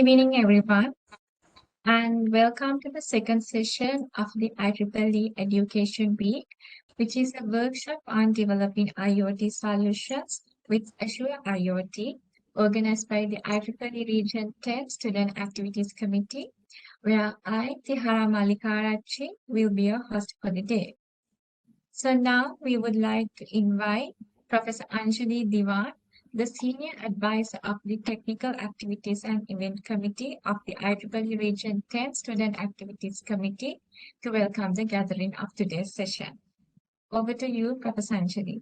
evening, everyone, and welcome to the second session of the IEEE Education Week, which is a workshop on developing IoT solutions with Azure IoT, organized by the IEEE Region 10 Student Activities Committee, where I, Tihara Malikarachi, will be your host for the day. So now we would like to invite Professor Anjali Diwan, the Senior Advisor of the Technical Activities and Event Committee of the IEEE Region 10 Student Activities Committee, to welcome the gathering of today's session. Over to you, Professor Anjali.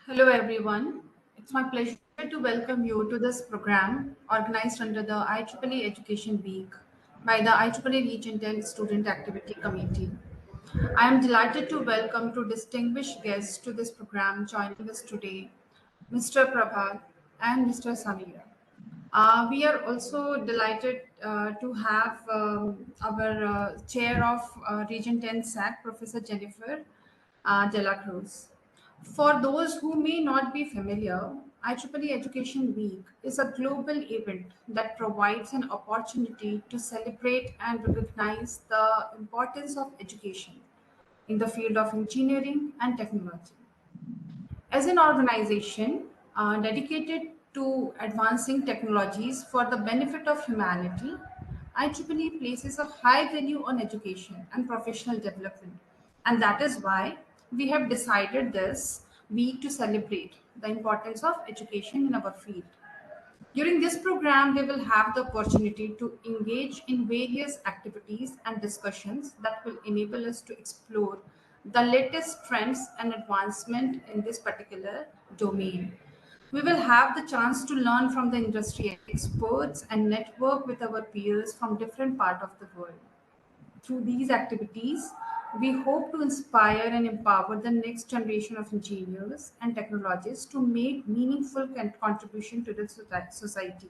Hello everyone. It's my pleasure to welcome you to this program organized under the IEEE Education Week by the IEEE Region 10 Student Activity Committee. I am delighted to welcome two distinguished guests to this program joining us today, Mr. Prabath and Mr. Shameera. We are also delighted to have our chair of Region 10 SAC, Professor Jennifer Dela Cruz. For those who may not be familiar, IEEE Education Week is a global event that provides an opportunity to celebrate and recognize the importance of education in the field of engineering and technology. As an organization dedicated to advancing technologies for the benefit of humanity, IEEE places a high value on education and professional development. And that is why we have decided this week to celebrate the importance of education in our field. During this program, we will have the opportunity to engage in various activities and discussions that will enable us to explore the latest trends and advancement in this particular domain. We will have the chance to learn from the industry experts and network with our peers from different parts of the world. Through these activities, we hope to inspire and empower the next generation of engineers and technologists to make meaningful contribution to the society.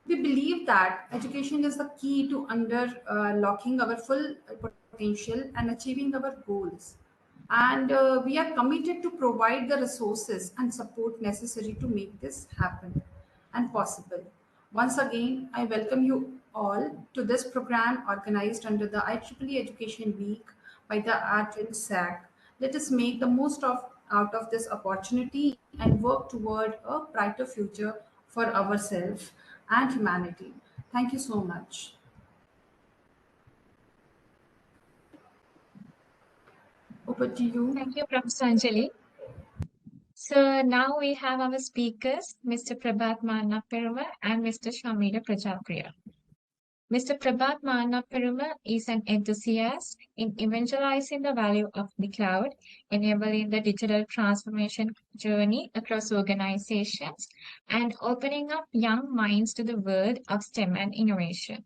We believe that education is the key to unlocking our full potential and achieving our goals. And we are committed to provide the resources and support necessary to make this happen and possible. Once again, I welcome you all to this program organized under the IEEE Education Week by the R10 SAC. Let us make the most out of this opportunity and work toward a brighter future for ourselves and humanity. Thank you so much. Over to you. Thank you, Professor Anjali. So now we have our speakers, Mr. Prabath Mannapperuma and Mr. Shameera Prajapriya. Mr. Prabath Mannapperuma is an enthusiast in evangelizing the value of the cloud, enabling the digital transformation journey across organizations, and opening up young minds to the world of STEM and innovation.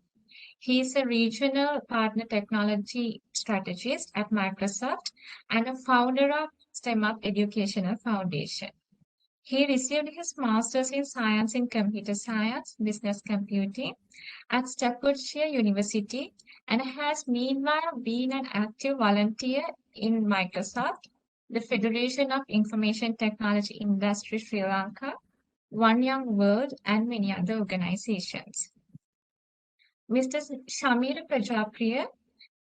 He is a regional partner technology strategist at Microsoft and a founder of STEM Up Educational Foundation. He received his master's in science in computer science, business computing at Staffordshire University and has meanwhile been an active volunteer in Microsoft, the Federation of Information Technology Industry Sri Lanka, One Young World, and many other organizations. Mr. Shameera Prajapriya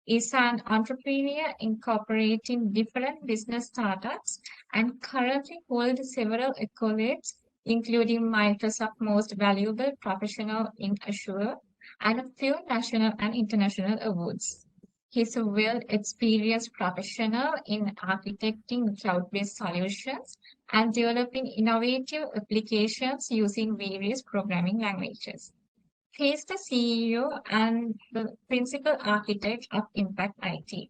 is an entrepreneur incorporating different business startups and currently holds several accolades, including Microsoft Most Valuable Professional in Azure and a few national and international awards. He's a well-experienced professional in architecting cloud-based solutions and developing innovative applications using various programming languages. He is the CEO and the principal architect of Impact IT.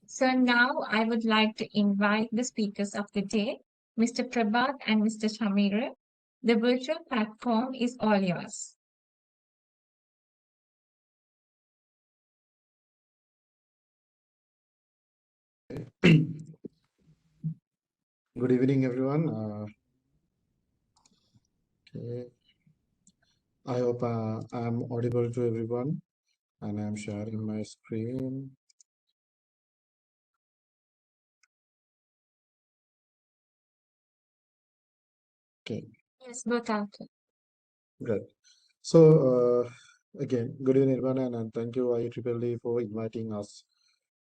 So now I would like to invite the speakers of the day, Mr. Prabath and Mr. Shameera. The virtual platform is all yours. Good evening, everyone. Okay. I hope I'm audible to everyone, and I'm sharing my screen. Okay. Yes, both out. Great. So, again, good evening, everyone, and thank you, IEEE, for inviting us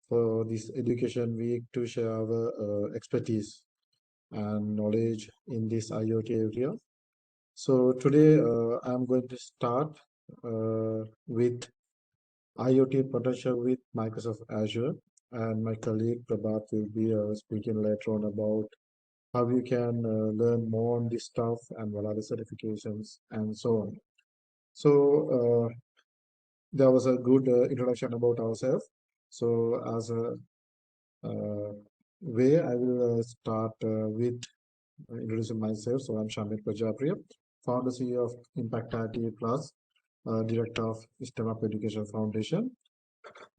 for this education week to share our expertise and knowledge in this IoT area. So, today I'm going to start with IoT potential with Microsoft Azure, and my colleague Prabath will be speaking later on about how you can learn more on this stuff and what are the certifications and so on. So, there was a good introduction about ourselves. So, as a uh, way, I will start with introducing myself. So, I'm Shameera Prajapriya, founder CEO of Impact IT Plus, director of System of Education Foundation,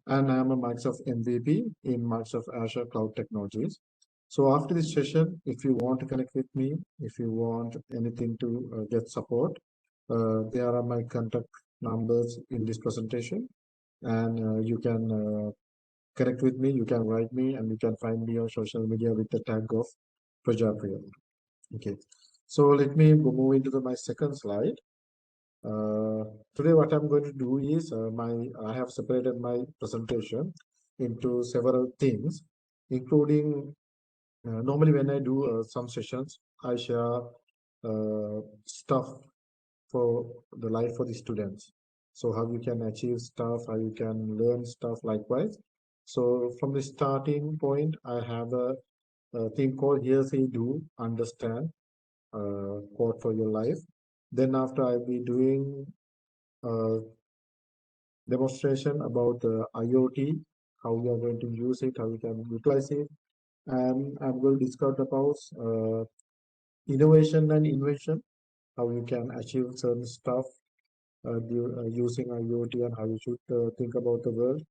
and I am a Microsoft MVP in Microsoft Azure Cloud Technologies. So, after this session, if you want to connect with me, if you want anything to get support, there are my contact numbers in this presentation, and you can connect with me, you can write me, and you can find me on social media with the tag of Prajapriya. Okay, so let me move into my second slide. Uh, Today, what I'm going to do is I have separated my presentation into several things, including normally when I do some sessions, I share stuff for the life for the students. So how you can achieve stuff, how you can learn stuff likewise. So from the starting point, I have a thing called here say do understand code for your life. Then after I'll be doing a demonstration about IoT, how we are going to use it, how we can utilize it, and I'm going to discuss about innovation and invention, how you can achieve certain stuff using IoT and how you should think about the world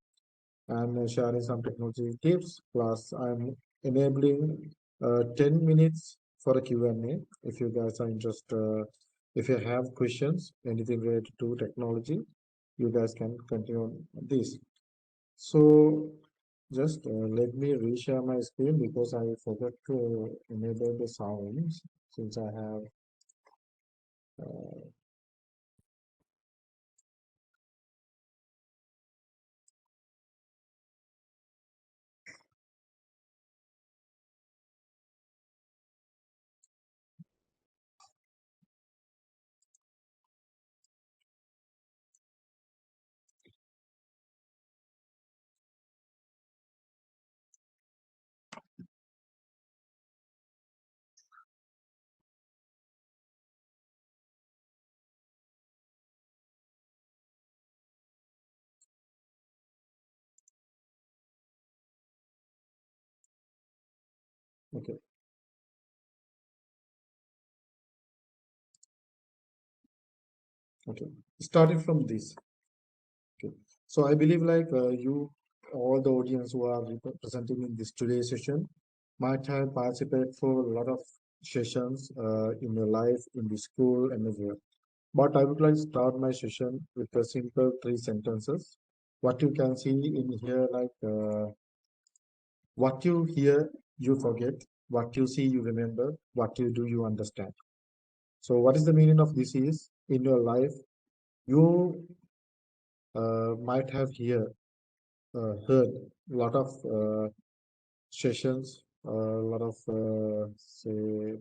and sharing some technology tips. Plus, I'm enabling 10 minutes for a Q&A if you guys are interested. If you have questions, anything related to technology, you guys can continue on this. So, just let me reshare my screen because I forgot to enable the sounds since I have. Uh, okay, okay. Starting from this. Okay. So I believe like you, all the audience who are representing in this today's session might have participated for a lot of sessions in your life, in the school and everywhere. But I would like to start my session with a simple three sentences. What you can see in here, like what you hear, you forget. What you see, you remember. What you do, you understand. So what is the meaning of this is in your life, you might have heard a lot of sessions, a lot of say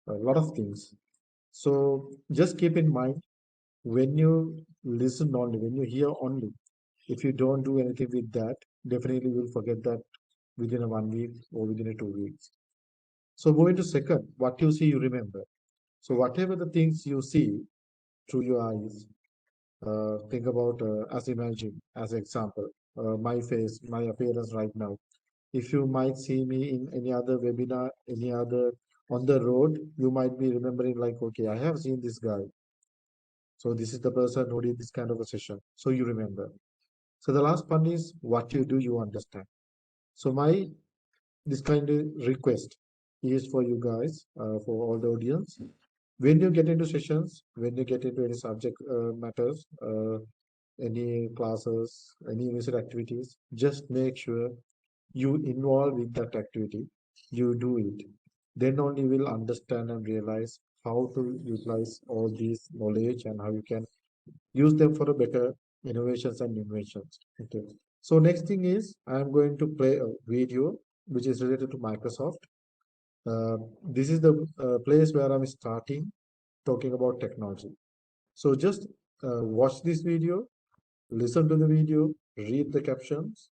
a lot of things. So just keep in mind when you listen only, when you hear only, if you don't do anything with that, definitely you'll forget that within a 1 week or within a 2 weeks. So moving to second, what you see, you remember. So whatever the things you see through your eyes, think about as imagine as example, my face, my appearance right now. If you might see me in any other webinar, any other on the road, you might be remembering like, okay, I have seen this guy. So this is the person who did this kind of a session. So you remember. So the last one is what you do, you understand. So my this kind of request is for you guys, for all the audience. When you get into sessions, when you get into any subject matters, any classes, any university activities, just make sure you involve in that activity, you do it. Then only will understand and realize how to utilize all these knowledge and how you can use them for a better innovations and inventions. Okay. So next thing is I'm going to play a video which is related to Microsoft. This is the place where I'm starting talking about technology. So just watch this video, listen to the video, read the captions.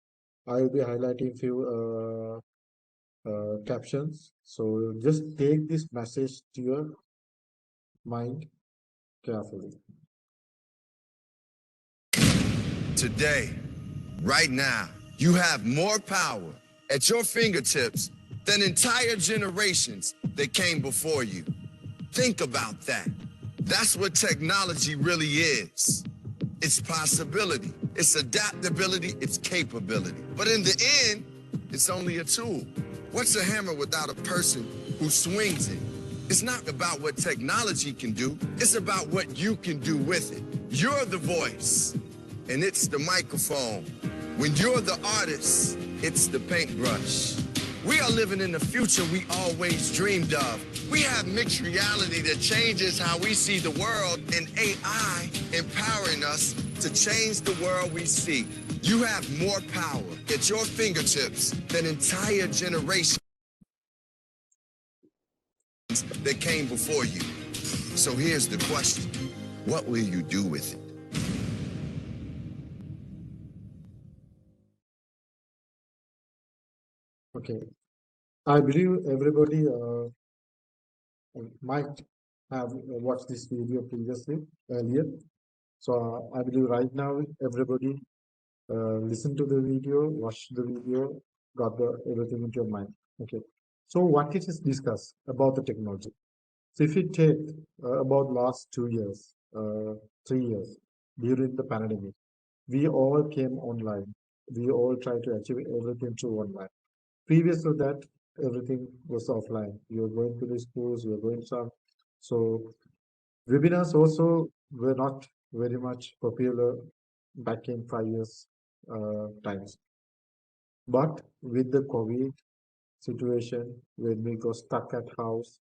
I will be highlighting few captions. So just take this message to your mind carefully. Today, right now, you have more power at your fingertips than entire generations that came before you. Think about that. That's what technology really is. It's possibility, it's adaptability, it's capability. But in the end, it's only a tool. What's a hammer without a person who swings it? It's not about what technology can do, it's about what you can do with it. You're the voice, and it's the microphone. When you're the artist, it's the paintbrush. We are living in the future we always dreamed of. We have mixed reality that changes how we see the world, and AI empowering us to change the world we see. You have more power at your fingertips than entire generations that came before you. So here's the question. What will you do with it? Okay. I believe everybody might have watched this video previously, earlier. So I believe right now everybody listen to the video, watch the video, got the everything into your mind. Okay. So what it is discuss about the technology. So if you take about last 2 years, 3 years during the pandemic, we all came online. We all try to achieve everything through online. Previous to that, everything was offline. You were going to the schools, you were going some. So webinars also were not very much popular back in 5 years times. But with the COVID situation, when we got stuck at house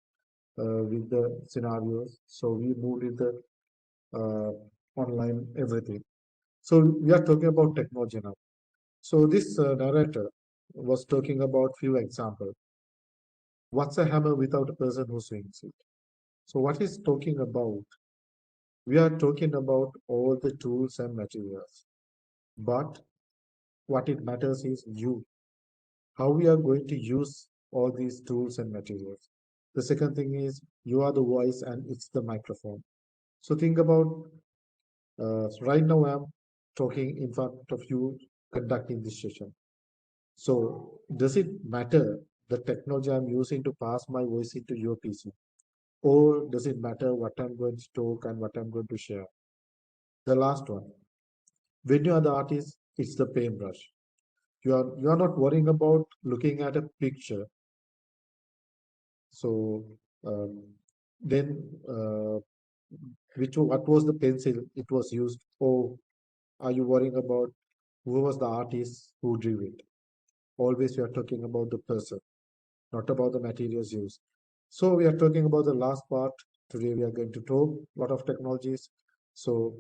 with the scenarios, so we moved with the uh, online everything. So we are talking about technology now. So this narrator was talking about few examples. What's a hammer without a person who swings it? So what he's talking about, we are talking about all the tools and materials, but what it matters is you, how we are going to use all these tools and materials. The second thing is you are the voice and it's the microphone. So think about right now I'm talking in front of you conducting this session. So does it matter the technology I'm using to pass my voice into your PC? Or does it matter what I'm going to talk and what I'm going to share? The last one, when you are the artist, it's the paintbrush. You are not worrying about looking at a picture. So um, then, what was the pencil it was used? Or are you worrying about who was the artist who drew it? Always we are talking about the person, not about the materials used. So we are talking about the last part. Today we are going to talk a lot of technologies. So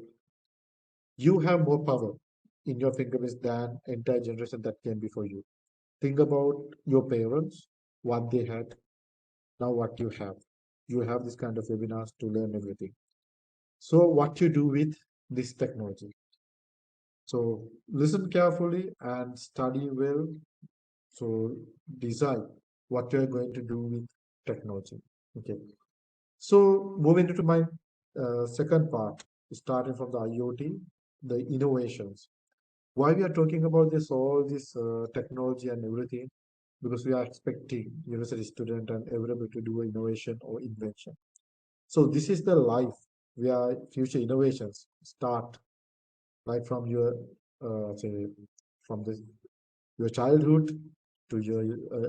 you have more power in your fingerprints than entire generation that came before you. Think about your parents, what they had, now what you have. You have this kind of webinars to learn everything. So what you do with this technology. So listen carefully and study well. So decide what you're going to do with technology. Okay. So moving into my second part, starting from the IoT, the innovations. Why we are talking about this, all this technology and everything? Because we are expecting university student and everybody to do innovation or invention. So this is the life where future innovations start, like from your say from this your childhood to your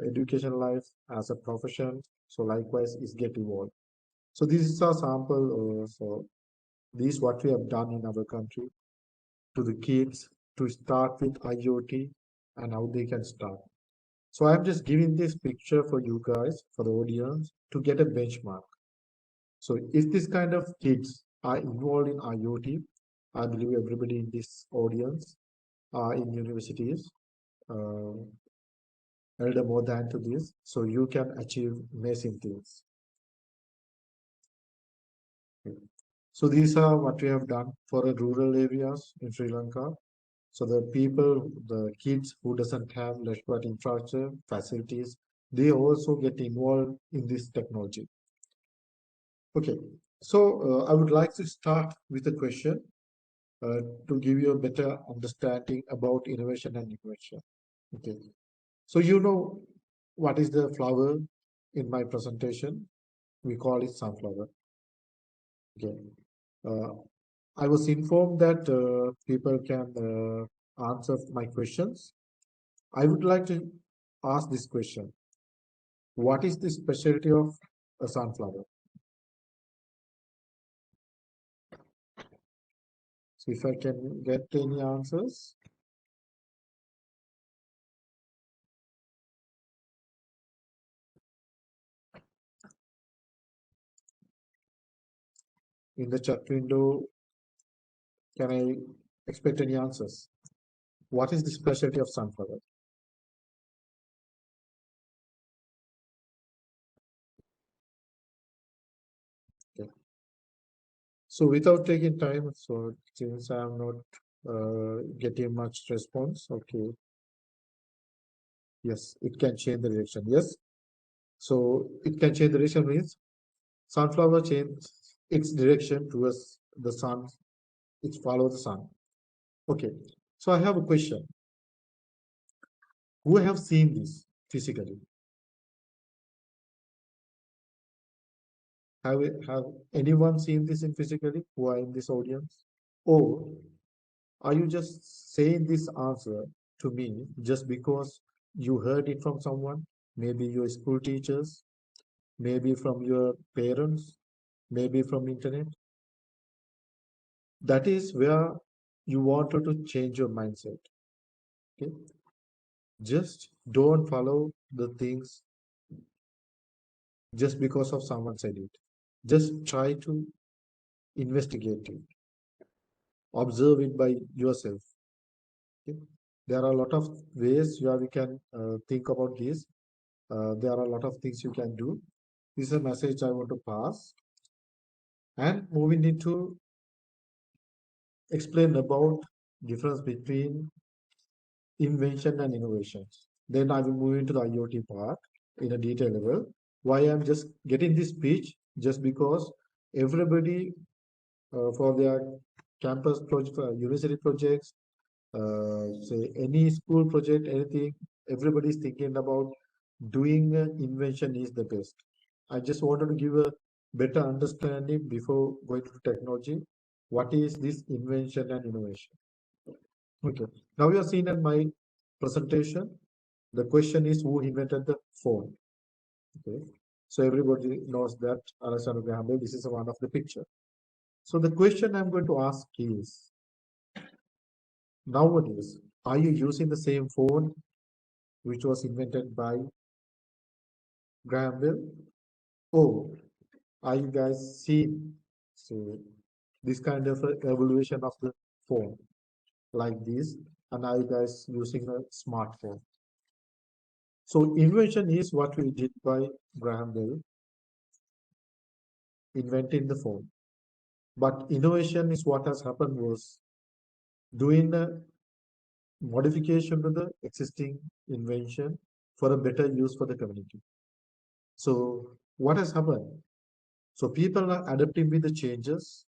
education life as a profession. So likewise, is get evolved. So this is a sample. So this what we have done in our country to the kids to start with IoT and how they can start. So I'm just giving this picture for you guys, for the audience, to get a benchmark. So if this kind of kids are involved in IoT, I believe everybody in this audience are in universities, uh, elder more than to this, so you can achieve amazing things. So these are what we have done for the rural areas in Sri Lanka. So the people, the kids who doesn't have adequate infrastructure, facilities, they also get involved in this technology. Okay, so I would like to start with a question to give you a better understanding about innovation and invention. Okay, so you know what is the flower in my presentation? We call it sunflower. Okay, uh, I was informed that people can answer my questions. I would like to ask this question. What is the specialty of a sunflower? So if I can get any answers in the chat window, can I expect any answers? What is the specialty of sunflower? Okay. So without taking time, so since I am not getting much response, okay. Yes, it can change the direction. Yes. So it can change the direction means sunflower changes its direction towards the sun. It follows the sun. Okay. So I have a question. Who have seen this physically? Have anyone seen this in physically who are in this audience? Or are you just saying this answer to me just because you heard it from someone? Maybe your school teachers, maybe from your parents, maybe from internet. That is where you wanted to change your mindset. Okay, just don't follow the things just because of someone said it. Just try to investigate it, observe it by yourself. Okay? There are a lot of ways where we can think about this. There are a lot of things you can do. This is a message I want to pass. And moving into explain about difference between invention and innovation. Then I will move into the IoT part in a detail level. Why I'm just getting this speech just because everybody for their campus project, university projects, say any school project, anything, everybody is thinking about doing invention is the best. I just wanted to give a better understanding before going to technology. What is this invention and innovation? Okay, now you are seeing in my presentation. The question is who invented the phone? Okay, so everybody knows that Alexander Graham Bell. This is one of the picture. So the question I'm going to ask is, nowadays, are you using the same phone which was invented by Graham Bell? Oh, are you guys seeing so this kind of evaluation of the phone like this, and are you guys using a smartphone? So invention is what we did by Graham Bell, inventing the phone. But innovation is what has happened was doing a modification to the existing invention for a better use for the community. So what has happened? So people are adapting with the changes.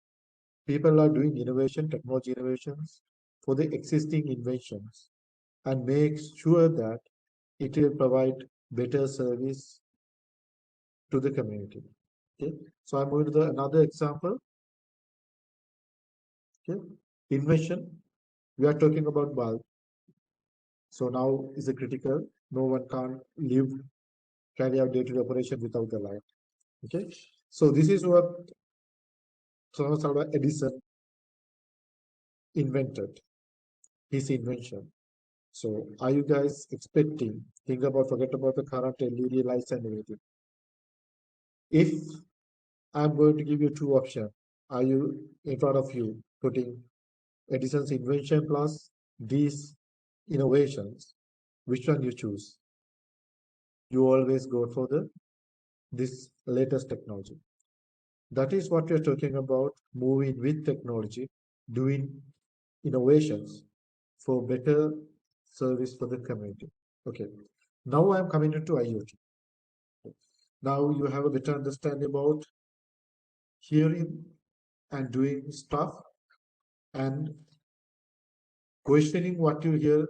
People are doing innovation, technology innovations for the existing inventions and make sure that it will provide better service to the community. Okay, so I'm going to the another example. Okay, invention. We are talking about bulb. So now is a critical. No one can live, carry out day-to-day operation without the light. Okay, so this is what Thomas Alva Edison invented. His invention. So are you guys expecting? Forget about the current LED lights and everything. If I'm going to give you two options. Are you in front of you putting Edison's invention plus these innovations? Which one you choose? You always go for this latest technology. That is what we're talking about, moving with technology, doing innovations for better service for the community. Okay, now I'm coming into IoT. Now you have a better understanding about hearing and doing stuff and questioning what you hear.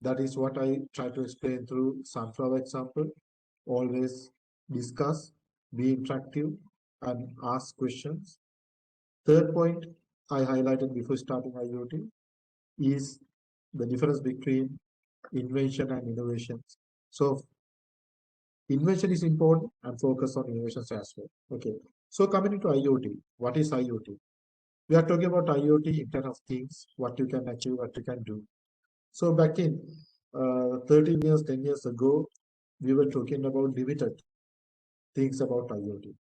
That is what I try to explain through sunflower example. Always discuss, be interactive, and ask questions. Third point I highlighted before starting IoT is the difference between invention and innovations. So invention is important and focus on innovations as well. Okay. So coming into IoT, what is IoT? We are talking about IoT, Internet of Things, what you can achieve, what you can do. So back in 13 years, 10 years ago, we were talking about limited things about IoT.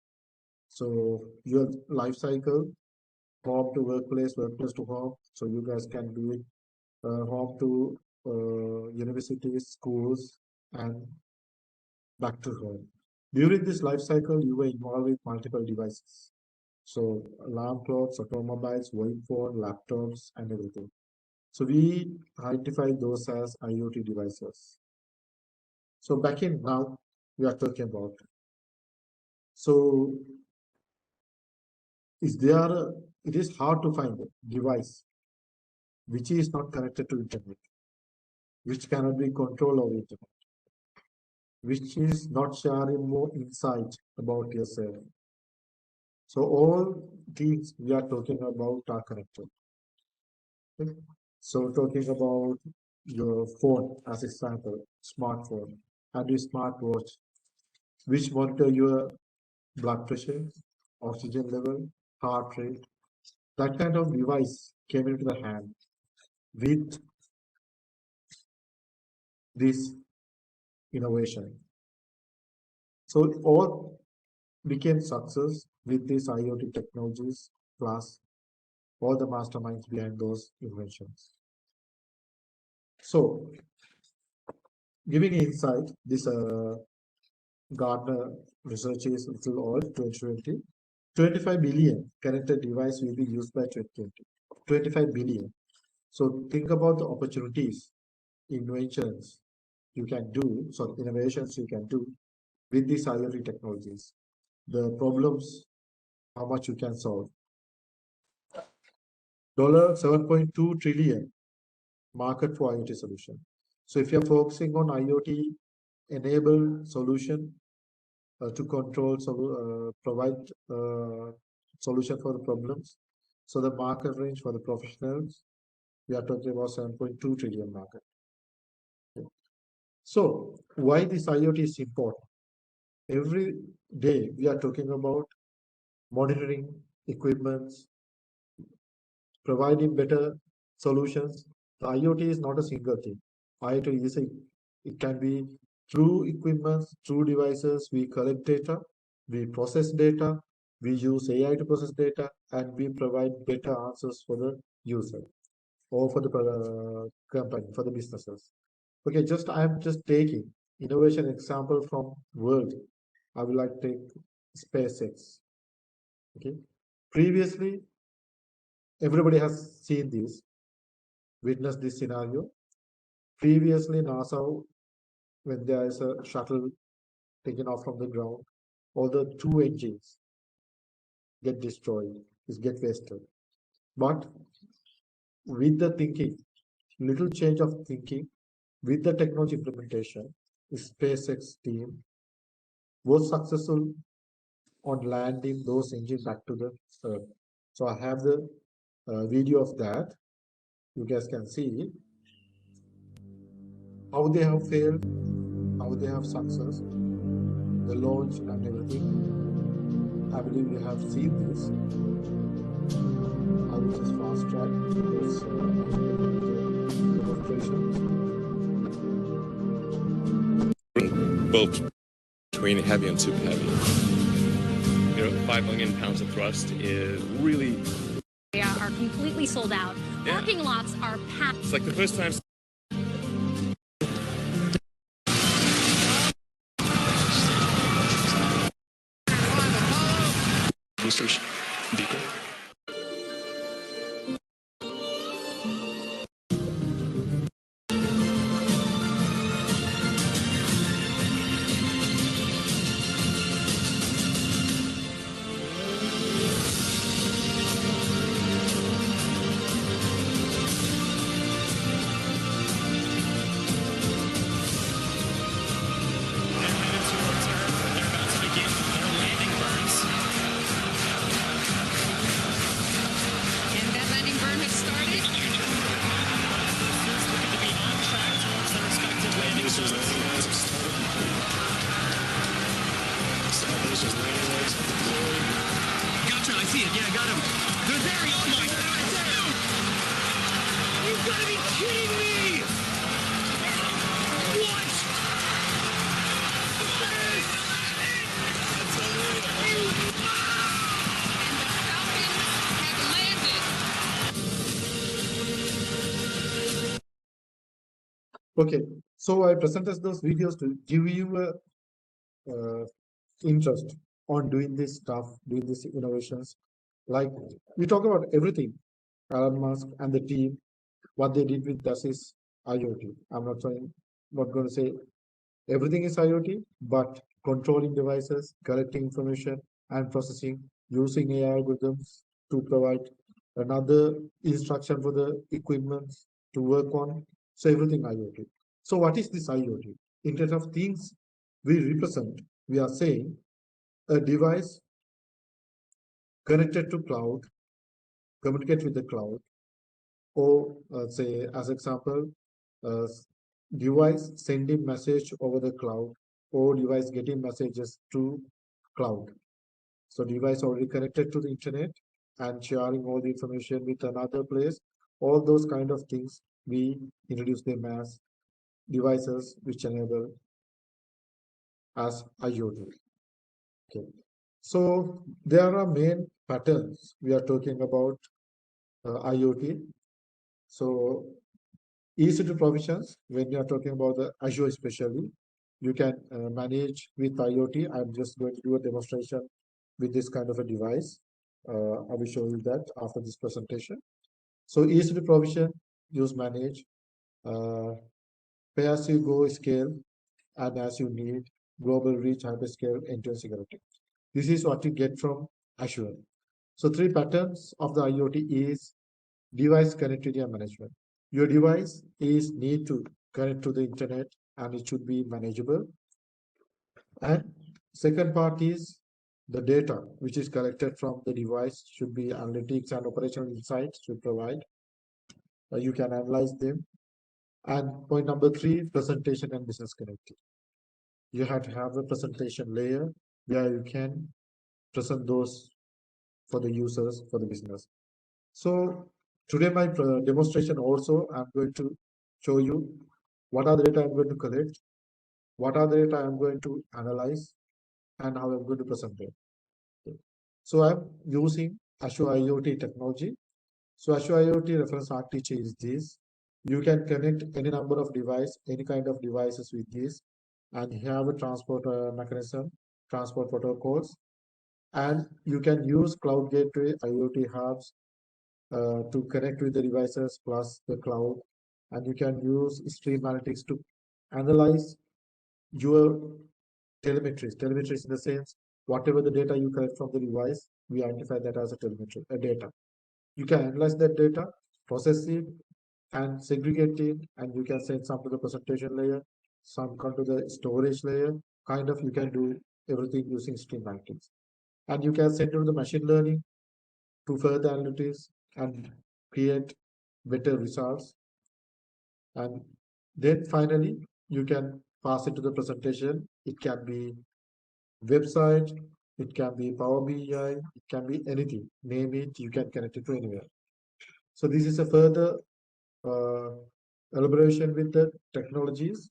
So your life cycle, home to workplace, workplace to home. So you guys can do it home to universities, schools, and back to home. During this life cycle, you were involved with multiple devices. So alarm clocks, automobiles, mobile phone, laptops, and everything. So we identify those as IoT devices. So back in now, we are talking about. So it is hard to find a device which is not connected to internet, which cannot be controlled over internet, which is not sharing more insight about yourself. So all things we are talking about are connected. Okay? So talking about your phone as example, smartphone and your smartwatch, which monitor your blood pressure, oxygen level, heart rate. That kind of device came into the hand with this innovation. So it all became success with these IoT technologies plus all the masterminds behind those inventions. So giving insight, this Gartner research is little old, 2020. 25 billion connected device will be used by 2020. 25 billion. So think about the opportunities, inventions you can do, so innovations you can do with these IoT technologies. The problems, how much you can solve. $7.2 trillion market for IoT solution. So if you're focusing on IoT enabled solution to control, so provide solution for the problems. So the market range for the professionals, we are talking about 7.2 trillion market. Okay. So why this IoT is important? Every day we are talking about monitoring equipments, providing better solutions. The IoT is not a single thing. IoT is it can be through equipments, through devices. We collect data, we process data, we use AI to process data, and we provide better answers for the user or for the company, for the businesses. Okay, I'm just taking innovation example from world. I would like to take SpaceX. Okay, previously everybody has seen this, witnessed this scenario. Previously, NASA, when there is a shuttle taken off from the ground, all the two engines get destroyed, get wasted. But with the thinking, little change of thinking, with the technology implementation, the SpaceX team was successful on landing those engines back to the Earth. So I have the video of that. You guys can see how they have failed, how they have success, the launch and everything. I believe you have seen this. I will just fast track this demonstrations. Both between heavy and super heavy. under 5 million pounds of thrust is really... Are completely sold out. Yeah. Parking lots are packed. It's like the first time... Research beacon. Gotcha, I see it. Yeah, I got him. They're there. Oh my god, dude! You've got to be kidding me! What? Okay, so I presented those videos to give you a interest on doing this stuff, doing these innovations. Like we talk about everything, Elon Musk and the team, what they did with this is IoT. I'm not going to say everything is IoT, but controlling devices, collecting information and processing, using AI algorithms to provide another instruction for the equipment to work on. So everything IoT. So what is this IoT? Internet of Things we represent, we are saying a device connected to cloud, communicate with the cloud, or say as example, uh, device sending message over the cloud or device getting messages to cloud. So device already connected to the internet and sharing all the information with another place. All those kind of things we introduce them as devices which enable as IoT. Okay. So there are main patterns we are talking about IoT. So easy to provisions when you are talking about the Azure especially, you can manage with IoT. I'm just going to do a demonstration with this kind of a device. I will show you that after this presentation. So easy to provision, use manage, pay as you go scale, and as you need, global reach, hyperscale, end-to-end security. This is what you get from Azure. So three patterns of the IoT is device connectivity and management. Your device is need to connect to the internet and it should be manageable. And second part is the data which is collected from the device should be analytics and operational insights to provide. You can analyze them. And point number three, presentation and business connectivity. You have to have a presentation layer where you can present those for the users, for the business. So today my demonstration also, I'm going to show you what are the data I'm going to collect, what are the data I'm going to analyze, and how I'm going to present it. Okay. So I'm using Azure IoT technology. So Azure IoT reference architecture is this. You can connect any number of device, any kind of devices with this, and you have a transport mechanism, transport protocols, and you can use cloud gateway, IoT hubs, to connect with the devices plus the cloud, and you can use stream analytics to analyze your telemetries. Telemetries in the sense, whatever the data you collect from the device, we identify that as a telemetry, a data. You can analyze that data, process it, and segregate it, and you can send some to the presentation layer, some come to the storage layer. Kind of, you can do everything using stream analytics, and you can send to the machine learning to further analytics and create better results. And then finally, you can pass it to the presentation. It can be website, it can be Power BI, it can be anything. Name it, you can connect it to anywhere. So this is a further elaboration with the technologies.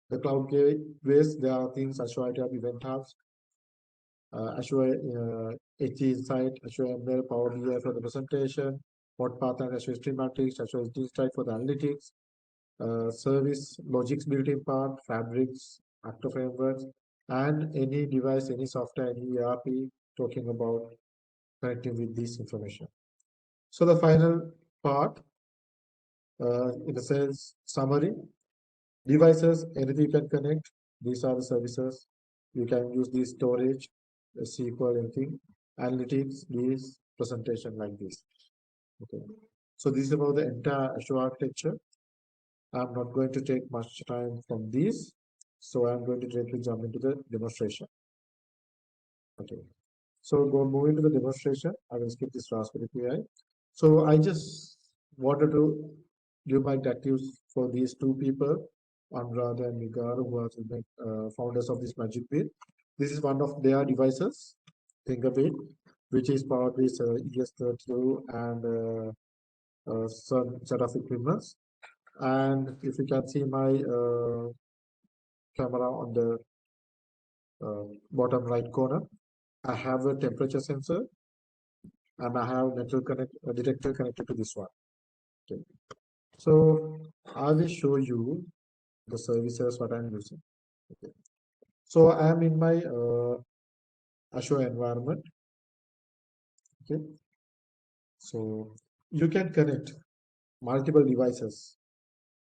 The cloud gateways, there are things Azure IoT event hubs. Azure HT Insight, Azure ML, Power BI for the presentation, Hot Path and Azure Stream Analytics, Azure HT Insight for the analytics, service logics built-in part, fabrics, actor frameworks, and any device, any software, any ERP talking about connecting with this information. So the final part, in a sense, summary, devices, anything you can connect. These are the services. You can use the storage, SQL, anything, analytics, this presentation like this. Okay. So this is about the entire Azure architecture. I'm not going to take much time from these, so I'm going to directly jump into the demonstration. Okay. So moving to the demonstration, I will skip this Raspberry Pi. So I just wanted to give my directives for these two people, Anurad and Nigar, who are the founders of this Magic Wheel. This is one of their devices, think of it, which is powered with ES32 and some set of equipments. And if you can see my camera on the bottom right corner, I have a temperature sensor and I have metal detector connected to this one. Okay. So I will show you the services what I'm using. Okay. So I am in my Azure environment. Okay. So you can connect multiple devices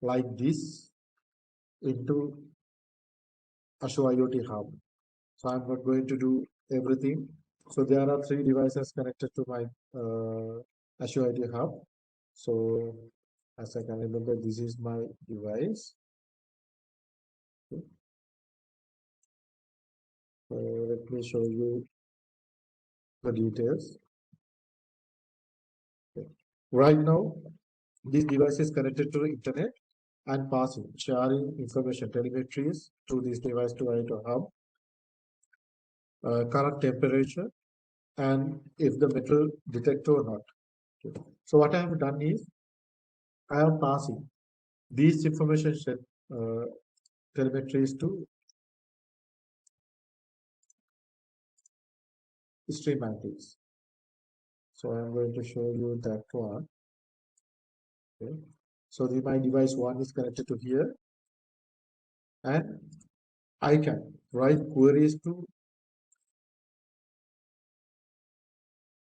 like this into Azure IoT Hub. So I'm not going to do everything. So there are 3 devices connected to my Azure IoT Hub. So as I can remember, this is my device. Okay. Let me show you the details. Okay. Right now, this device is connected to the internet and passing, sharing information, telemetries to this device to IoT Hub, current temperature, and if the metal detector or not. Okay. So what I have done is, I am passing these information set telemetries to stream analytics. So I'm going to show you that one. Okay. So my device 1 is connected to here, and I can write queries to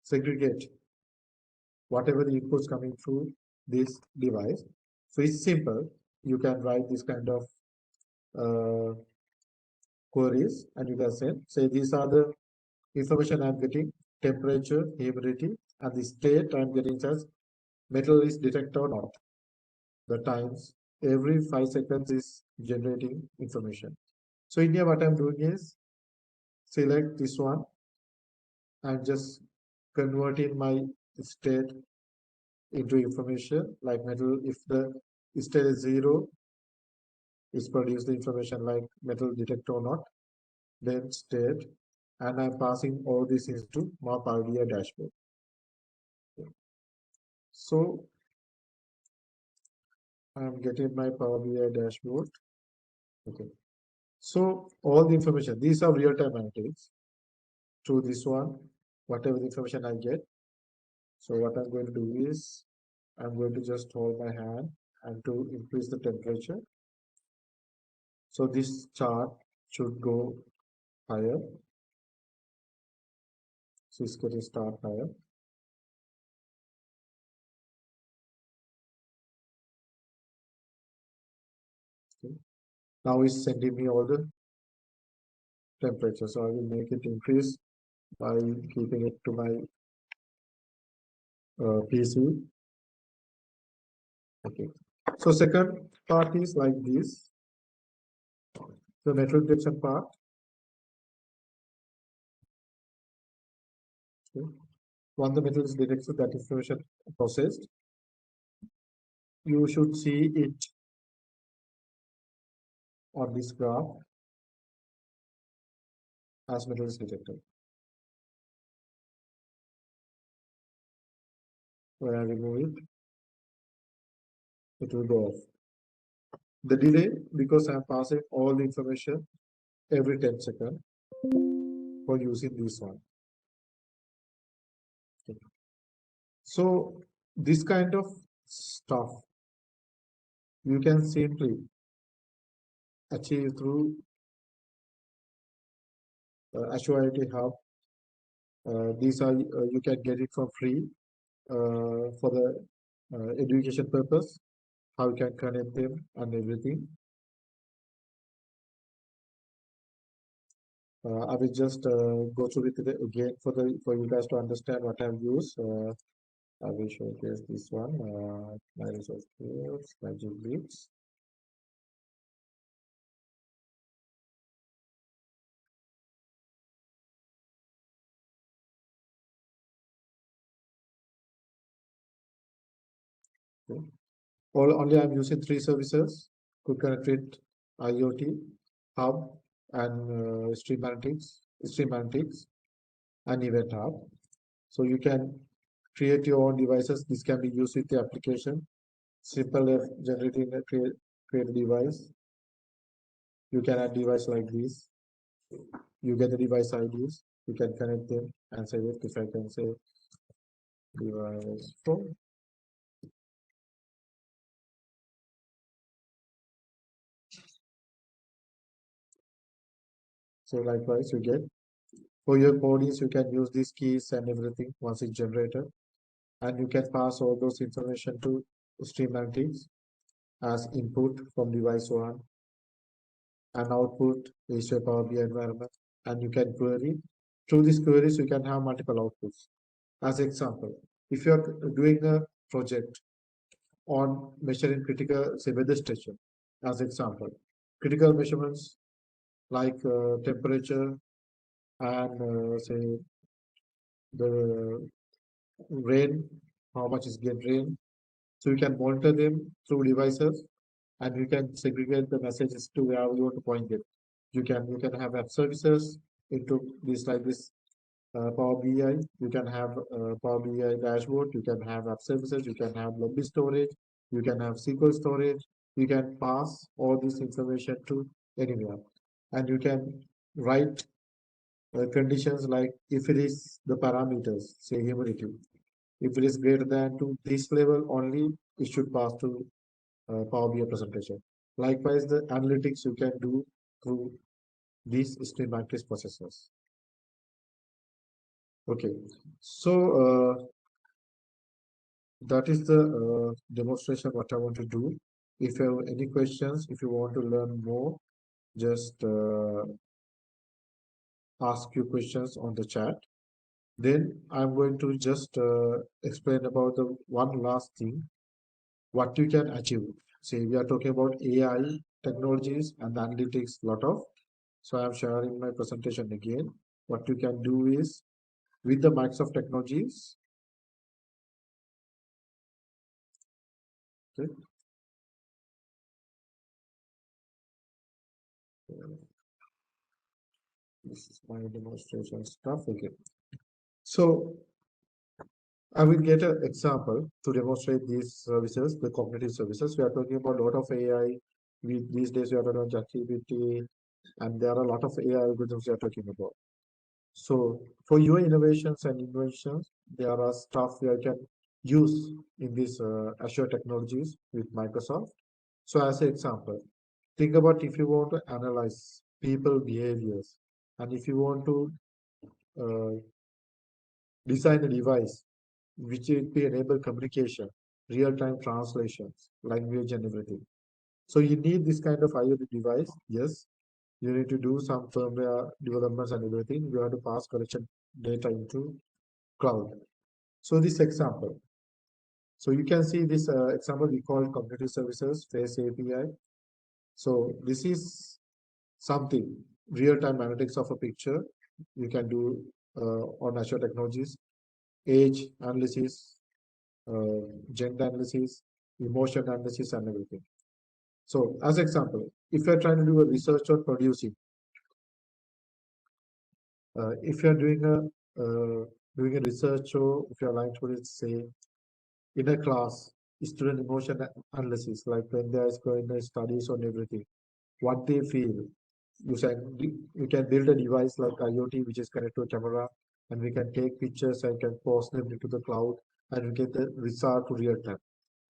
segregate whatever the inputs coming through this device. So it's simple. You can write this kind of queries, and you can say these are the information I'm getting: temperature, humidity, and the state I'm getting as metal is detected or not. The times every 5 seconds is generating information. So in here, what I'm doing is select this one and just converting my state into information like metal. If the state is 0, it's produce the information like metal detector or not, then state, and I'm passing all this into my Power BI dashboard. So I'm getting my Power BI dashboard. Okay. So all the information, these are real-time analytics to this one, whatever the information I get. So what I'm going to do is, I'm going to just hold my hand and to increase the temperature. So this chart should go higher. So it's going to start higher. Okay. Now it's sending me all the temperature. So I will make it increase by keeping it to my PC. Okay. So second part is like this. The metal detection part. Okay. Once the metal is detected, that information processed, you should see it on this graph as metal is detected. When I remove it, it will go off. The delay, because I am passing all the information every 10 seconds. for using this one. Okay. So this kind of stuff you can simply achieve through Azure IoT Hub. These are you can get it for free for the education purpose. How you can connect them and everything. I will just go through with it again for you guys to understand what I've used. I will showcase this one. My resource skills, magic leads. Okay. Only I'm using 3 services: Quick Connect IoT, Hub, and Stream Analytics, and Event Hub. So you can create your own devices. This can be used with the application. Simple if generating a create a device. You can add device like this. You get the device IDs. You can connect them and save it. If I can say device 4. So likewise, you get for your bodies, you can use these keys and everything once it's generated, and you can pass all those information to Stream Analytics as input from device 1, and output is your Power BI environment, and you can query. Through these queries, you can have multiple outputs. As example, if you are doing a project on measuring critical, say, weather station, as example, critical measurements like temperature and say the rain, how much is get rain. So you can monitor them through devices, and you can segregate the messages to where you want to point it. You can have app services into this like this Power BI. You can have Power BI dashboard. You can have app services. You can have lobby storage. You can have SQL storage. You can pass all this information to anywhere, and you can write conditions like if it is the parameters, say humidity. If it is greater than to this level only, it should pass to Power BI presentation. Likewise, the analytics you can do through these stream matrix processors. Okay, so that is the demonstration what I want to do. If you have any questions, if you want to learn more, just ask your questions on the chat. Then I'm going to just explain about the one last thing, what you can achieve. See, we are talking about AI technologies and analytics, lot of. So I'm sharing my presentation again. What you can do is with the Microsoft technologies. Okay. This is my demonstration stuff. Okay. So I will get an example to demonstrate these services, the cognitive services. We are talking about a lot of AI. These days we are talking about ChatGPT, and there are a lot of AI algorithms we are talking about. So for your innovations and inventions, there are stuff we can use in these Azure technologies with Microsoft. So as an example, think about if you want to analyze people behaviors, and if you want to uh, design a device which will be enable communication, real-time translations, language and everything. So you need this kind of IoT device. Yes, you need to do some firmware developments and everything. You have to pass collection data into cloud. So this example. So you can see this example we call cognitive services, face API. So this is something real-time analytics of a picture you can do on Azure technologies, age analysis, gender analysis, emotion analysis, and everything. So, as example, if you're trying to do a research on producing, if you're doing a research, or if you're like to say in a class, student emotion analysis, like when there is going to studies on everything, what they feel, you can build a device like IoT, which is connected to a camera, and we can take pictures and can post them into the cloud, and we get the result to real time.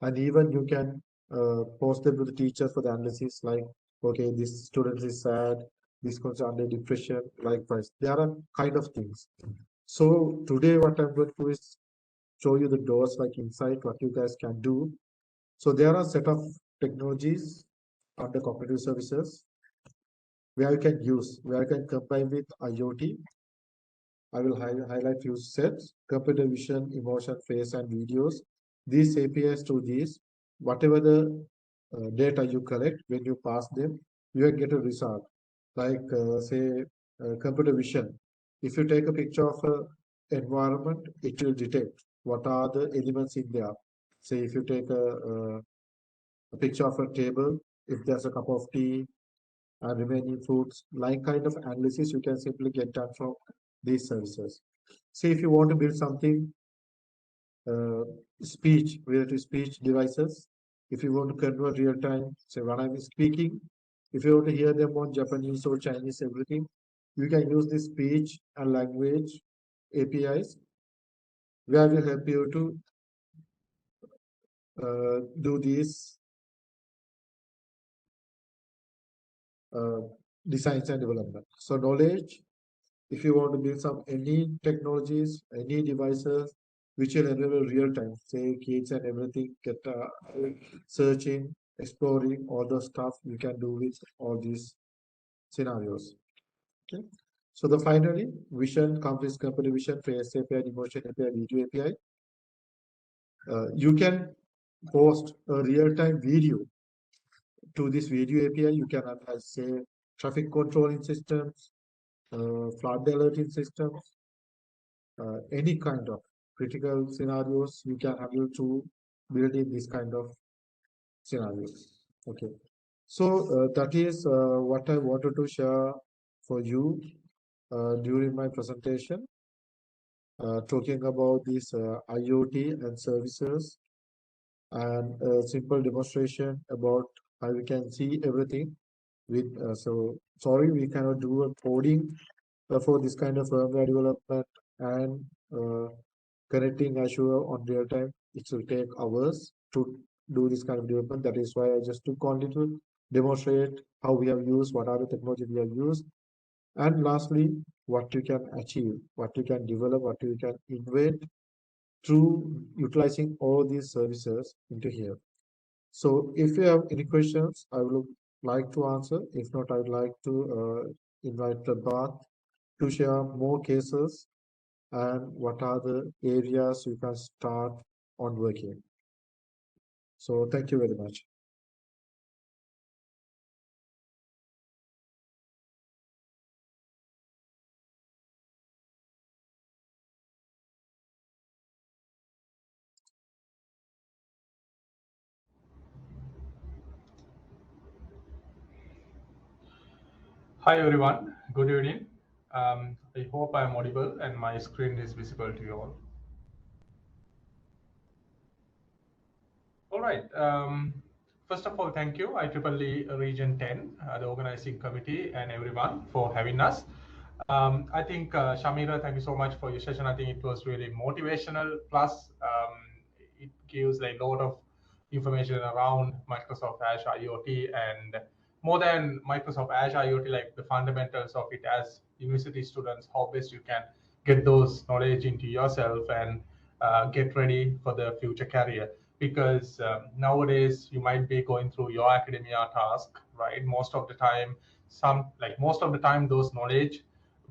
And even you can post them to the teachers for the analysis, like, okay, this student is sad, this one's under depression, likewise. There are kind of things. So today what I'm going to do is show you the doors like inside what you guys can do. So there are a set of technologies under cognitive services where you can use, where you can combine with IoT. I will highlight few sets: computer vision, emotion, face, and videos. These APIs to these, whatever the data you collect, when you pass them, you will get a result. Like say computer vision. If you take a picture of a environment, it will detect what are the elements in there. Say if you take a picture of a table, if there's a cup of tea, remaining foods, like kind of analysis you can simply get done from these services. See, if you want to build something, speech, related to speech devices, if you want to convert real time, say when I'm speaking, if you want to hear them on Japanese or Chinese, everything, you can use this speech and language APIs, where will help you to do these designs and development. So knowledge, if you want to build some any technologies, any devices which will enable real time, say kids and everything, get searching, exploring all the stuff you can do with all these scenarios. Okay. So the finally vision completes computer vision, face API, emotion API, video API. You can post a real-time video to this video API. You can analyze, say, traffic controlling systems, flood alerting systems, any kind of critical scenarios you can able to build in this kind of scenarios. Okay, so that is what I wanted to share for you during my presentation, talking about this IoT and services, and a simple demonstration about how we can see everything with so sorry we cannot do a coding for this kind of firmware development and connecting Azure on real time. It will take hours to do this kind of development. That is why I just took only to demonstrate how we have used, what are the technology we have used, and lastly, what you can achieve, what you can develop, what you can invent through utilizing all these services into here. So if you have any questions, I would like to answer. If not, I would like to invite Prabath to share more cases and what are the areas you can start on working. So thank you very much. Hi everyone, good evening. I hope I am audible and my screen is visible to you all. All right. First of all, thank you, IEEE Region 10, the organizing committee, and everyone for having us. I think, Shameera, thank you so much for your session. I think it was really motivational. Plus, it gives a lot of information around Microsoft Azure IoT, and more than Microsoft Azure IoT, like the fundamentals of it as university students, how best you can get those knowledge into yourself and get ready for the future career. Because nowadays you might be going through your academia task, right? Most of the time, those knowledge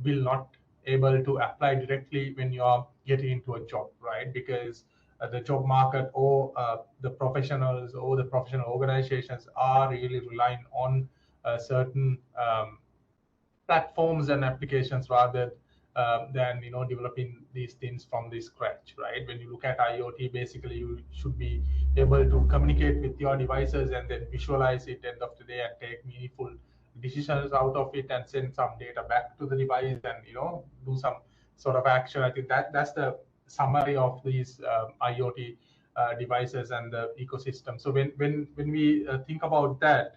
will not able to apply directly when you are getting into a job, right? Because the job market or the professionals or the professional organizations are really relying on certain platforms and applications rather than developing these things from the scratch, right? When you look at IoT, basically you should be able to communicate with your devices and then visualize it end of the day and take meaningful decisions out of it and send some data back to the device and do some sort of action. I think that's the summary of these IoT devices and the ecosystem. So when we think about that,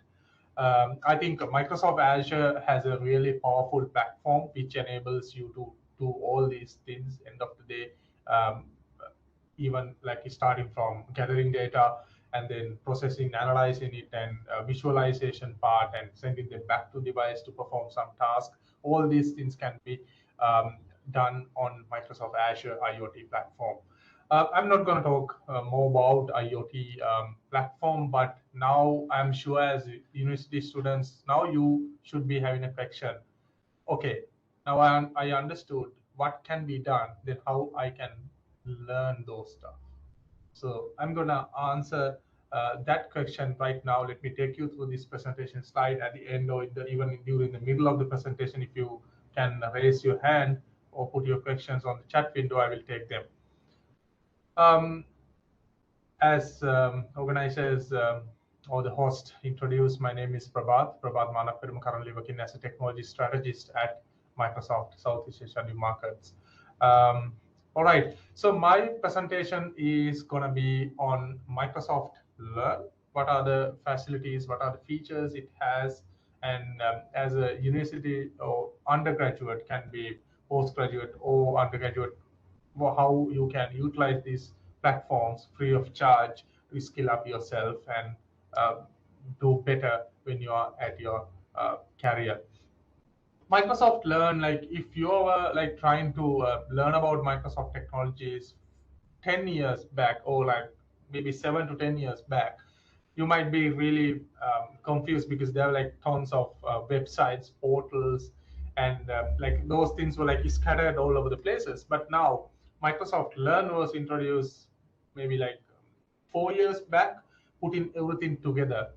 I think Microsoft Azure has a really powerful platform which enables you to do all these things. End of the day, um, even like starting from gathering data and then processing, analyzing it, and visualization part, and sending them back to device to perform some task. All these things can be done on Microsoft Azure IoT platform. I'm not going to talk more about IoT platform, but now I'm sure as university students, now you should be having a question. Okay, now I understood what can be done, then how I can learn those stuff. So I'm going to answer that question right now. Let me take you through this presentation slide at the end, or even during the middle of the presentation. If you can raise your hand or put your questions on the chat window, I will take them. As organizers or the host introduced, my name is Prabath Mannapperuma, currently working as a technology strategist at Microsoft Southeast Asian markets. All right, so my presentation is going to be on Microsoft Learn. What are the facilities, what are the features it has, and as a university or undergraduate, can be postgraduate or undergraduate, how you can utilize these platforms free of charge to skill up yourself and do better when you are at your career. Microsoft Learn, like if you are like trying to learn about Microsoft technologies 10 years back, or like maybe 7 to 10 years back, you might be really confused, because there are like tons of websites, portals, and like those things were like scattered all over the places. But now Microsoft Learn was introduced maybe like 4 years back, putting everything together,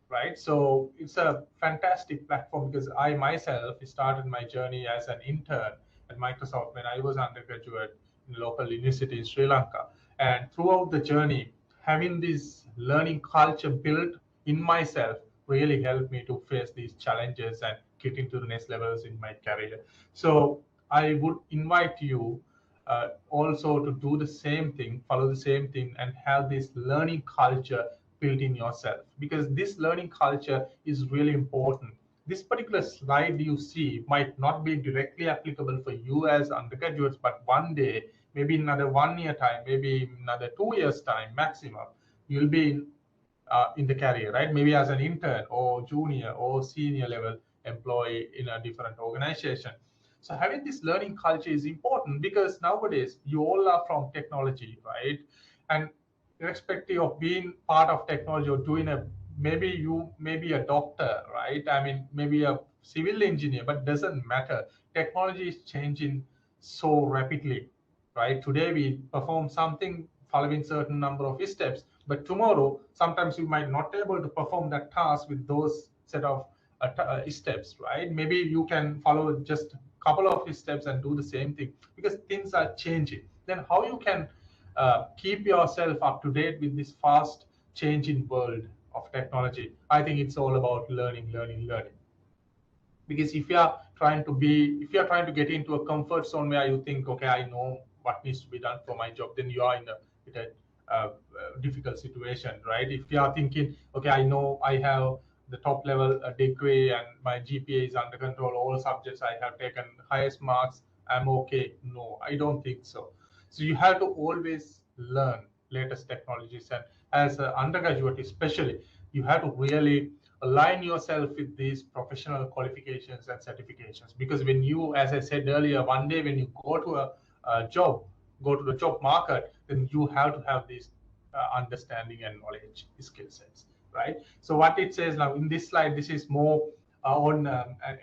right? So it's a fantastic platform, because I myself started my journey as an intern at Microsoft when I was undergraduate in a local university in Sri Lanka. And throughout the journey, having this learning culture built in myself really helped me to face these challenges and get into the next levels in my career. So I would invite you also to do the same thing, follow the same thing, and have this learning culture built in yourself, because this learning culture is really important. This particular slide you see might not be directly applicable for you as undergraduates, but one day, maybe another 1 year time, maybe another 2 years time maximum, you'll be in the career, right? Maybe as an intern or junior or senior level employee in a different organization. So having this learning culture is important, because nowadays you all are from technology, right? And irrespective of being part of technology or doing maybe you may be a doctor, right? I mean, maybe a civil engineer, but doesn't matter. Technology is changing so rapidly, right? Today we perform something following certain number of steps, but tomorrow sometimes you might not be able to perform that task with those set of steps, right? Maybe you can follow just a couple of steps and do the same thing, because things are changing. Then how you can keep yourself up to date with this fast changing world of technology? I think it's all about learning. Because if you're trying to get into a comfort zone where you think, okay, I know what needs to be done for my job, then you are in a difficult situation, right? If you are thinking, okay, I know I have the top level degree and my GPA is under control, all subjects I have taken highest marks, I'm okay. No, I don't think so. So you have to always learn latest technologies, and as an undergraduate especially, you have to really align yourself with these professional qualifications and certifications, because when you, as I said earlier, one day when you go to a job, go to the job market, then you have to have this understanding and knowledge skill sets, right? So what it says now in this slide, this is more on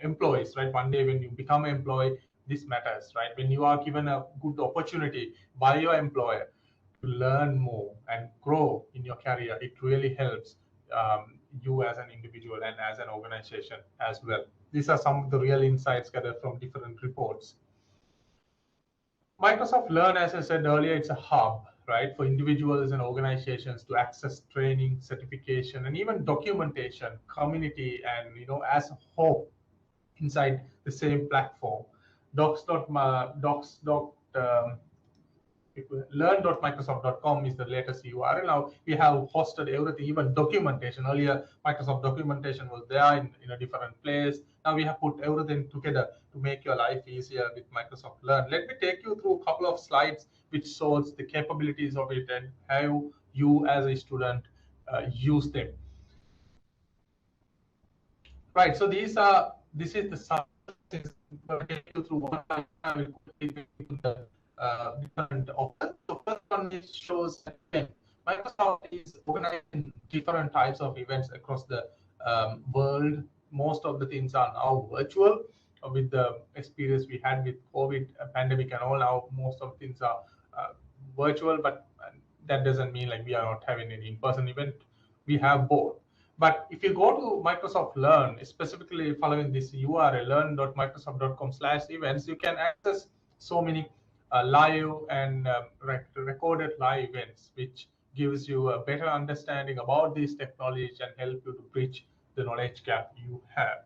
employees, right? One day when you become an employee, this matters, right? When you are given a good opportunity by your employer to learn more and grow in your career, it really helps you as an individual and as an organization as well. These are some of the real insights gathered from different reports. Microsoft Learn, as I said earlier, it's a hub, right, for individuals and organizations to access training, certification, and even documentation, community, and as a whole inside the same platform. learn.microsoft.com is the latest URL. Now we have hosted everything, even documentation. Earlier, Microsoft documentation was there in a different place. Now we have put everything together to make your life easier with Microsoft Learn. Let me take you through a couple of slides which shows the capabilities of it and how you as a student use them. Right, so this is the substance that take you through one by one the different offers. So first one is shows event. Microsoft is organizing different types of events across the world. Most of the things are now virtual. With the experience we had with COVID pandemic and all, now most of things are virtual, but that doesn't mean like we are not having any in-person event. We have both. But if you go to Microsoft Learn, specifically following this URL, learn.microsoft.com/events, you can access so many live and recorded live events, which gives you a better understanding about these technologies and help you to bridge the knowledge gap you have.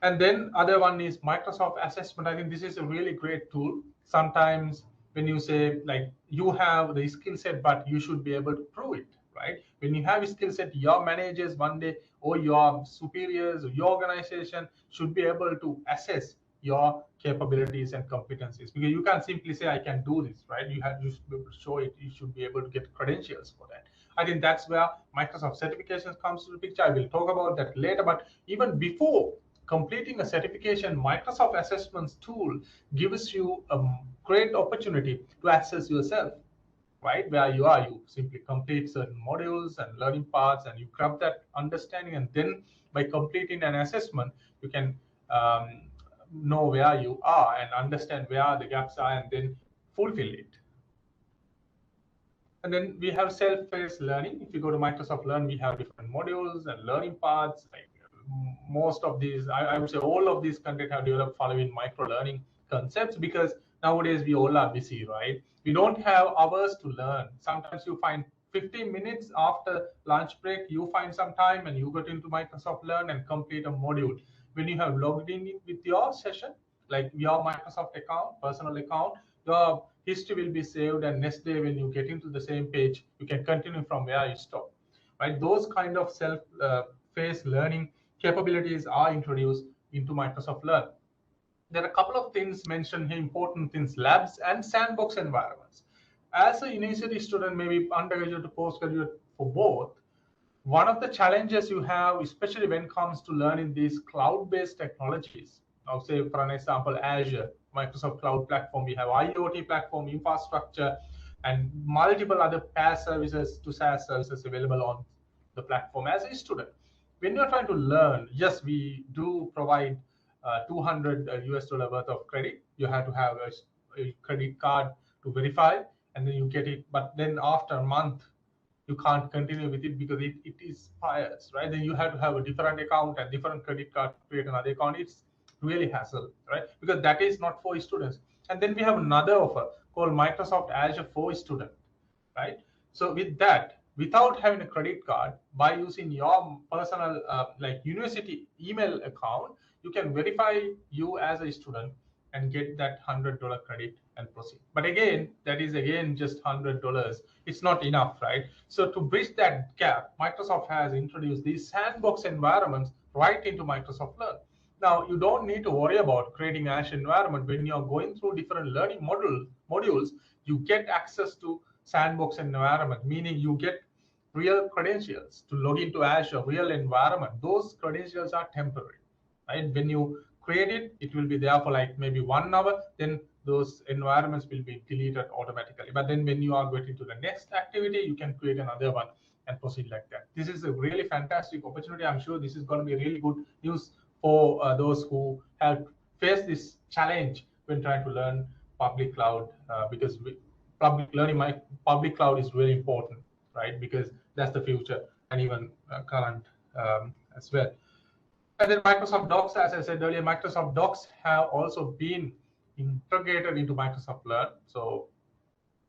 And then other one is Microsoft Assessment. I think this is a really great tool. Sometimes when you say like you have the skill set, but you should be able to prove it, right? When you have a skill set, your managers one day or your superiors or your organization should be able to assess your capabilities and competencies, because you can't simply say I can do this, right? You should be able to show it. You should be able to get credentials for that. I think that's where Microsoft certifications comes to the picture. I will talk about that later, but even before completing a certification, Microsoft Assessments tool gives you a great opportunity to assess yourself, right? Where you are, you simply complete certain modules and learning paths, and you grab that understanding, and then by completing an assessment, you can know where you are and understand where the gaps are, and then fulfill it. And then we have self-paced learning. If you go to Microsoft Learn, we have different modules and learning paths. Like most of these, I would say all of these content have developed following micro-learning concepts, because nowadays we all are busy, right? We don't have hours to learn. Sometimes you find 15 minutes after lunch break, you find some time and you get into Microsoft Learn and complete a module. When you have logged in with your session, like your Microsoft account, personal account, your history will be saved, and next day when you get into the same page, you can continue from where you stop, right? Those kind of self-paced learning capabilities are introduced into Microsoft Learn. There are a couple of things mentioned here, important things: labs and sandbox environments. As a university student, maybe undergraduate to postgraduate, for both, one of the challenges you have, especially when it comes to learning these cloud-based technologies, I'll say for an example, Azure, Microsoft Cloud Platform, we have IoT platform, infrastructure, and multiple other PaaS services to SaaS services available on the platform. As a student, when you're trying to learn, yes, we do provide $200 worth of credit. You have to have a credit card to verify, and then you get it. But then after a month, you can't continue with it because it expires, right? Then you have to have a different account and different credit card to create another account. It's really hassle, right? Because that is not for students. And then we have another offer called Microsoft Azure for Student, right? So with that, without having a credit card, by using your personal like university email account, you can verify you as a student and get that $100 credit and proceed. But again, that is again just $100. It's not enough, right? So to bridge that gap, Microsoft has introduced these sandbox environments right into Microsoft Learn. Now, you don't need to worry about creating an Azure environment. When you're going through different learning modules, you get access to sandbox environment, meaning you get real credentials to log into Azure, real environment. Those credentials are temporary, right? When you create it, it will be there for like maybe 1 hour, then those environments will be deleted automatically. But then when you are going to the next activity, you can create another one and proceed like that. This is a really fantastic opportunity. I'm sure this is going to be really good news for those who have faced this challenge when trying to learn public cloud, because public cloud is really important, right? Because that's the future, and even current as well. And then Microsoft Docs, as I said earlier, Microsoft Docs have also been integrated into Microsoft Learn. So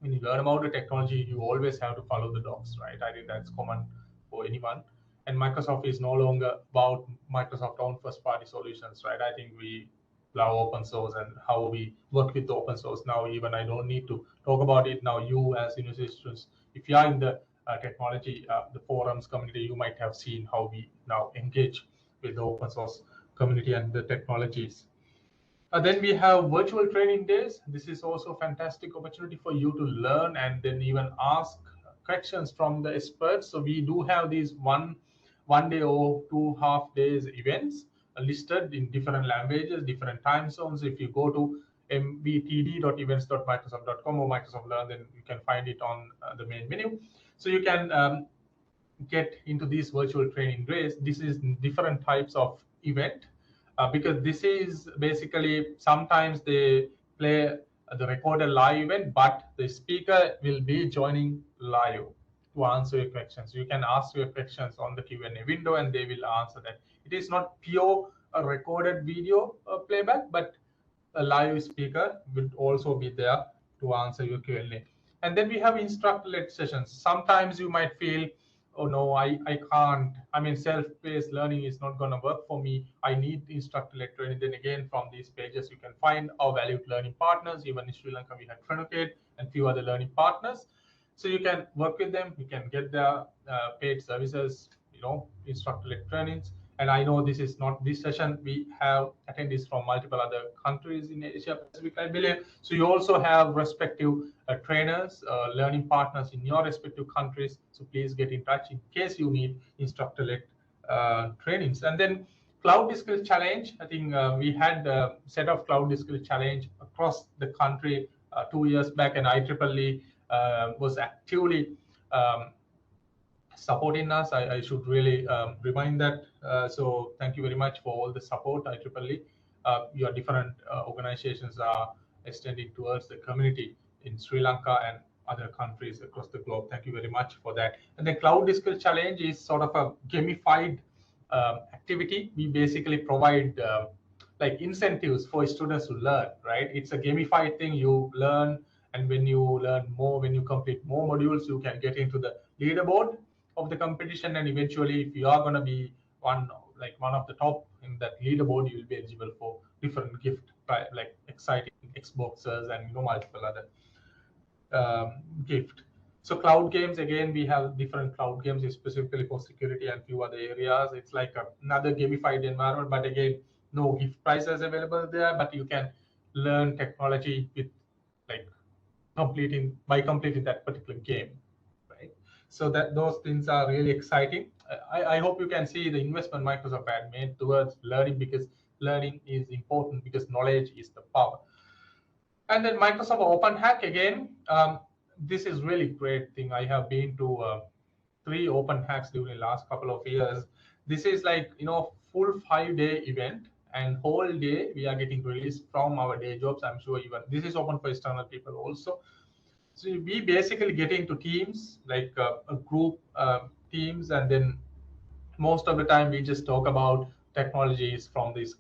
when you learn about the technology, you always have to follow the docs, right? I think that's common for anyone. And Microsoft is no longer about Microsoft own first-party solutions, right? I think we love open source and how we work with the open source. Now, even I don't need to talk about it. Now, you as university students, if you are in the technology, the forums community, you might have seen how we now engage with the open source community and the technologies. Then we have virtual training days. This is also a fantastic opportunity for you to learn and then even ask questions from the experts. So we do have these one day or 2.5 days events listed in different languages, different time zones. If you go to mbtd.events.microsoft.com or Microsoft Learn, then you can find it on the main menu. So you can get into these virtual training days. This is different types of event. Because this is basically, sometimes they play the recorded live event, but the speaker will be joining live to answer your questions. You can ask your questions on the Q&A window and they will answer that. It is not pure recorded video playback, but a live speaker will also be there to answer your Q&A. And then we have instructor-led sessions. Sometimes you might feel, oh no, I can't. I mean, self-paced learning is not going to work for me. I need instructor-led training. Then again, from these pages, you can find our valued learning partners. Even in Sri Lanka, we had Trenocade and few other learning partners. So you can work with them. You can get their paid services, instructor-led trainings. And I know this is not this session. We have attendees from multiple other countries in Asia Pacific, I believe. So you also have respective trainers, learning partners in your respective countries. So please get in touch in case you need instructor-led trainings. And then Cloud Skill Challenge. I think we had a set of Cloud Skill Challenge across the country 2 years back, and IEEE was actively supporting us. I should really remind that. So thank you very much for all the support, IEEE. Your different organizations are extending towards the community in Sri Lanka and other countries across the globe. Thank you very much for that. And the Cloud Skill Challenge is sort of a gamified activity. We basically provide like incentives for students to learn, right? It's a gamified thing. You learn, and when you learn more, when you complete more modules, you can get into the leaderboard of the competition, and eventually, if you are going to be one of the top in that leaderboard, you will be eligible for different gift, like exciting Xboxes and multiple other gift. So cloud games, again, we have different cloud games specifically for security and few other areas. It's like another gamified environment, but again, no gift prizes available there, but you can learn technology with completing that particular game, right? So that those things are really exciting. I hope you can see the investment Microsoft had made towards learning, because learning is important, because knowledge is the power. And then Microsoft Open Hack, again, this is really great thing. I have been to 3 Open Hacks during the last couple of years. This is like, full 5-day event, and whole day we are getting released from our day jobs. I'm sure even this is open for external people also. So we basically get into teams, like a group teams, and then most of the time we just talk about technologies from this,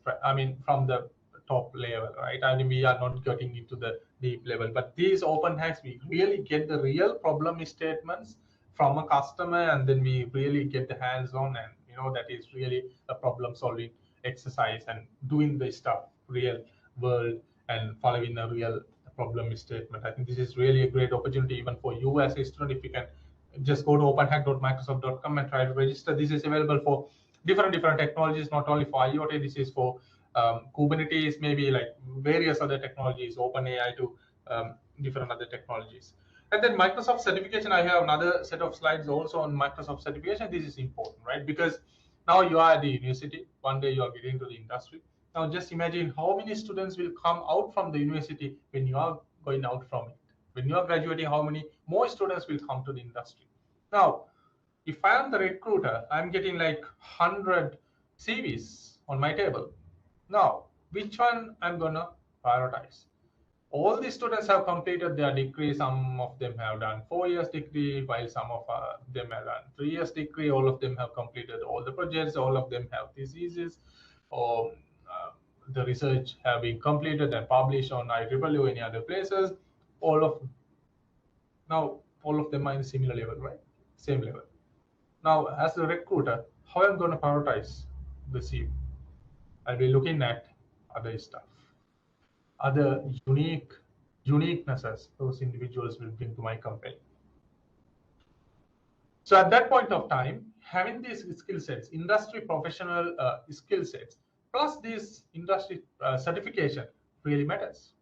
from the top level, right? I mean, we are not getting into the deep level, but these open hacks, we really get the real problem statements from a customer, and then we really get the hands-on, and that is really a problem solving exercise and doing the stuff real world and following a real problem statement. I think this is really a great opportunity even for you as a student. If you can just go to openhack.microsoft.com and try to register. This is available for different technologies, not only for IoT. This is for Kubernetes, maybe like various other technologies, OpenAI to different other technologies. And then Microsoft certification, I have another set of slides also on Microsoft certification. This is important, right? Because now you are at the university, one day you are getting to the industry. Now just imagine how many students will come out from the university when you are going out from it. When you are graduating, how many more students will come to the industry? Now, if I am the recruiter, I'm getting like 100 CVs on my table. Now, which one I'm gonna prioritize? All the students have completed their degree. Some of them have done 4 years degree, while some of them have done 3 years degree. All of them have completed all the projects. All of them have theses, or the research have been completed and published on IEEE or any other places. Now all of them are in similar level, right? Same level. Now, as a recruiter, how I'm going to prioritize the CV? I'll be looking at other stuff. other uniquenesses those individuals will bring to my company. So at that point of time, having these skill sets, industry professional skill sets, plus these industry certification really matters.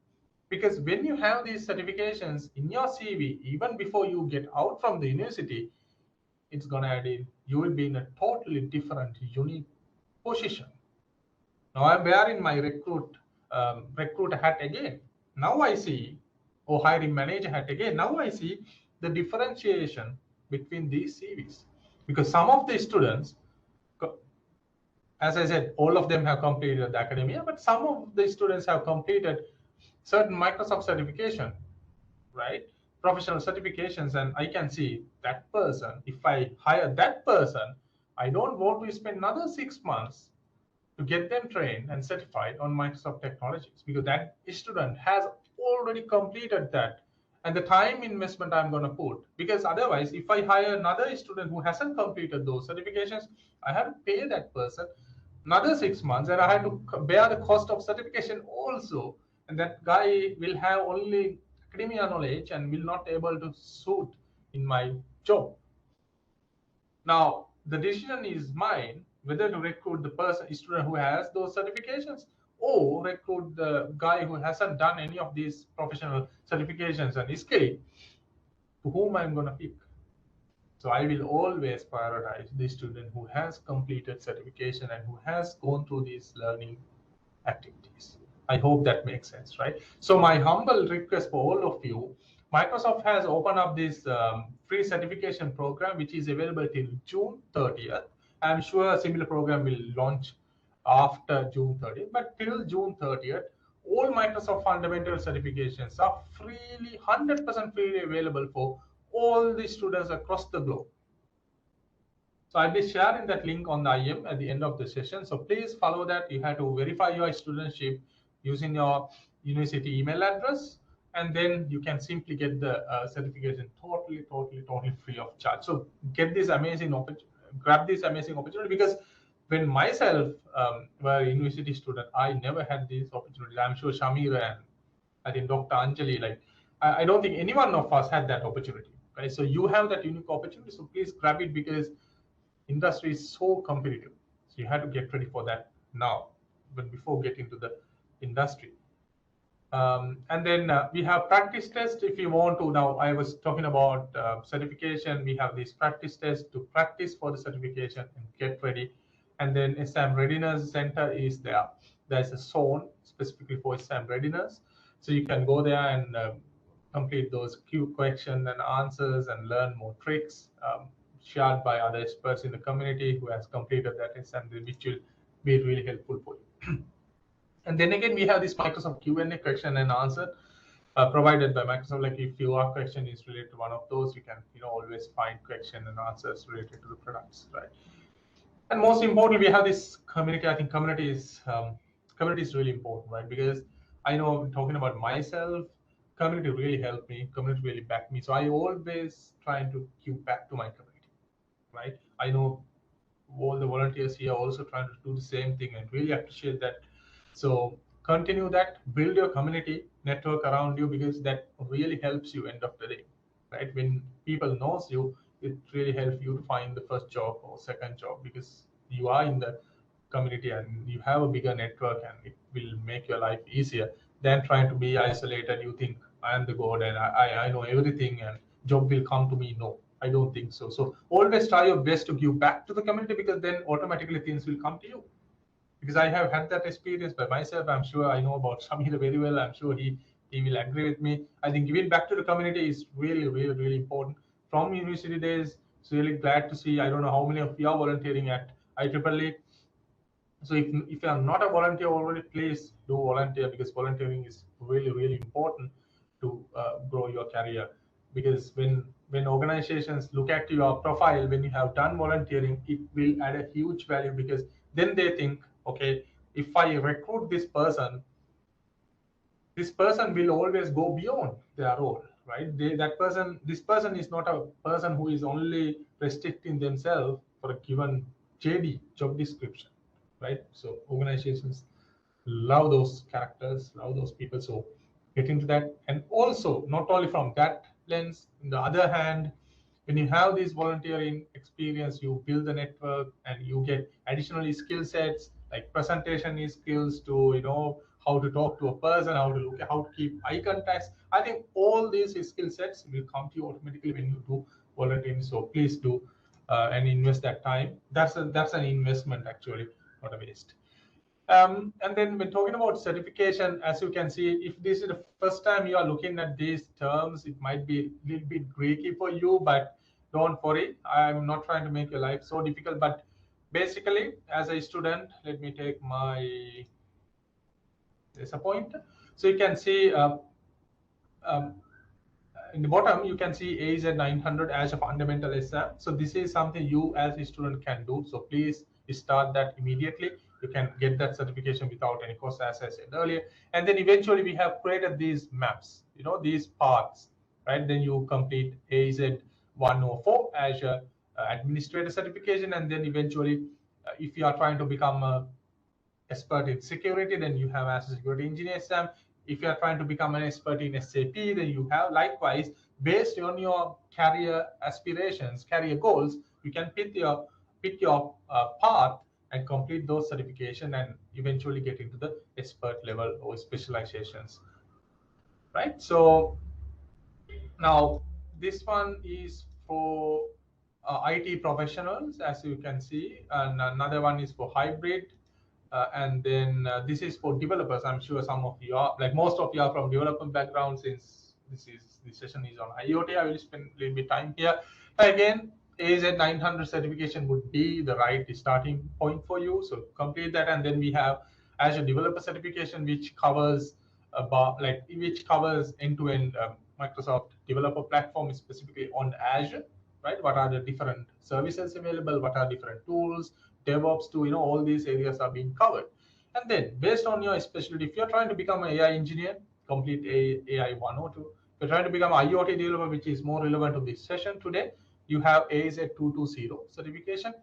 Because when you have these certifications in your CV, even before you get out from the university, it's going to add in, you will be in a totally different, unique position. Now I'm wearing my recruit hat again. Now I see, or hiring manager hat again. Now I see the differentiation between these CVs, because some of the students, as I said, all of them have completed the academia, but some of the students have completed certain Microsoft certification, right? Professional certifications, and I can see that person. If I hire that person, I don't want to spend another 6 months to get them trained and certified on Microsoft technologies, because that student has already completed that, and the time investment I'm going to put, because otherwise if I hire another student who hasn't completed those certifications, I have to pay that person another 6 months, and I have to bear the cost of certification also, and that guy will have only academia knowledge and will not able to suit in my job. Now, the decision is mine whether to recruit the person, student who has those certifications, or recruit the guy who hasn't done any of these professional certifications and skilling, to whom I'm going to pick. So I will always prioritize the student who has completed certification and who has gone through these learning activities. I hope that makes sense, right? So my humble request for all of you, Microsoft has opened up this free certification program, which is available till June 30th. I'm sure a similar program will launch after June 30th, but till June 30th, all Microsoft fundamental certifications are freely, 100% freely available for all the students across the globe. So I'll be sharing that link on the IM at the end of the session. So please follow that. You have to verify your studentship using your university email address, and then you can simply get the certification totally free of charge. So get this amazing opportunity, grab this amazing opportunity, because when myself were a university student, I never had these opportunities. I'm sure Shameera and I think Dr. Anjali, like I don't think any one of us had that opportunity, right? So you have that unique opportunity. So please grab it, because industry is so competitive. So you have to get ready for that now, but before getting to the industry. And then we have practice test if you want to. Now I was talking about certification. We have this practice test to practice for the certification and get ready. And then exam readiness center is there. There's a zone specifically for exam readiness. So you can go there and complete those Q question and answers and learn more tricks shared by other experts in the community who has completed that exam, which will be really helpful for you. And then again, we have this Microsoft Q&A question and answer provided by Microsoft. Like if your question is related to one of those, you can always find question and answers related to the products, right? And most importantly, we have this community. I think community is really important, right? Because I know, talking about myself, community really helped me. Community really backed me. So I always try to give back to my community, right? I know all the volunteers here are also trying to do the same thing, and really appreciate that. So continue that, build your community network around you, because that really helps you end of the day, right? When people knows you, it really helps you to find the first job or second job, because you are in the community and you have a bigger network, and it will make your life easier than trying to be isolated. You think I am the god and I know everything and job will come to me. No, I don't think so. So always try your best to give back to the community, because then automatically things will come to you. Because I have had that experience by myself. I'm sure I know about Shameera very well. I'm sure he will agree with me. I think giving back to the community is really important. From university days, it's really glad to see. I don't know how many of you are volunteering at IEEE. So if you are not a volunteer already, please do volunteer, because volunteering is really important to grow your career. Because when organizations look at your profile, when you have done volunteering, it will add a huge value, because then they think, okay, if I recruit this person will always go beyond their role, right? This person is not a person who is only restricting themselves for a given JD, job description, right? So organizations love those characters, love those people. So get into that. And also, not only from that lens, on the other hand, when you have this volunteering experience, you build the network and you get additionally skill sets like presentation skills to, you know, how to talk to a person, how to look, how to keep eye contact. I think all these skill sets will come to you automatically when you do volunteering. So please do and invest that time. That's an investment actually, not a waste. And then when talking about certification, as you can see, if this is the first time you are looking at these terms, it might be a little bit Greeky for you, but don't worry. I'm not trying to make your life so difficult, but basically, as a student, let me take my, there's a pointer. So you can see um, in the bottom, you can see AZ 900 as a fundamental exam. So this is something you as a student can do. So please start that immediately. You can get that certification without any cost, as I said earlier. And then eventually we have created these maps, you know, these paths, right? Then you complete AZ 104 Azure administrator certification. And then eventually, if you are trying to become a expert in security, then you have as a security engineer exam. If you are trying to become an expert in SAP, then you have likewise, based on your career aspirations, career goals, you can pick your path and complete those certification and eventually get into the expert level or specializations, right? So now this one is for IT professionals, as you can see, and another one is for hybrid. And then this is for developers. I'm sure some of you are, like most of you are from development background, since this session is on IoT. I will spend a little bit time here. Again, AZ 900 certification would be the right starting point for you. So complete that, and then we have Azure developer certification, which covers which covers end-to-end Microsoft developer platform, specifically on Azure, right? What are the different services available? What are different tools? DevOps too, you know, all these areas are being covered. And then based on your specialty, if you're trying to become an AI engineer, complete AI 102. If you're trying to become an IoT developer, which is more relevant to this session today, you have AZ 220 certification.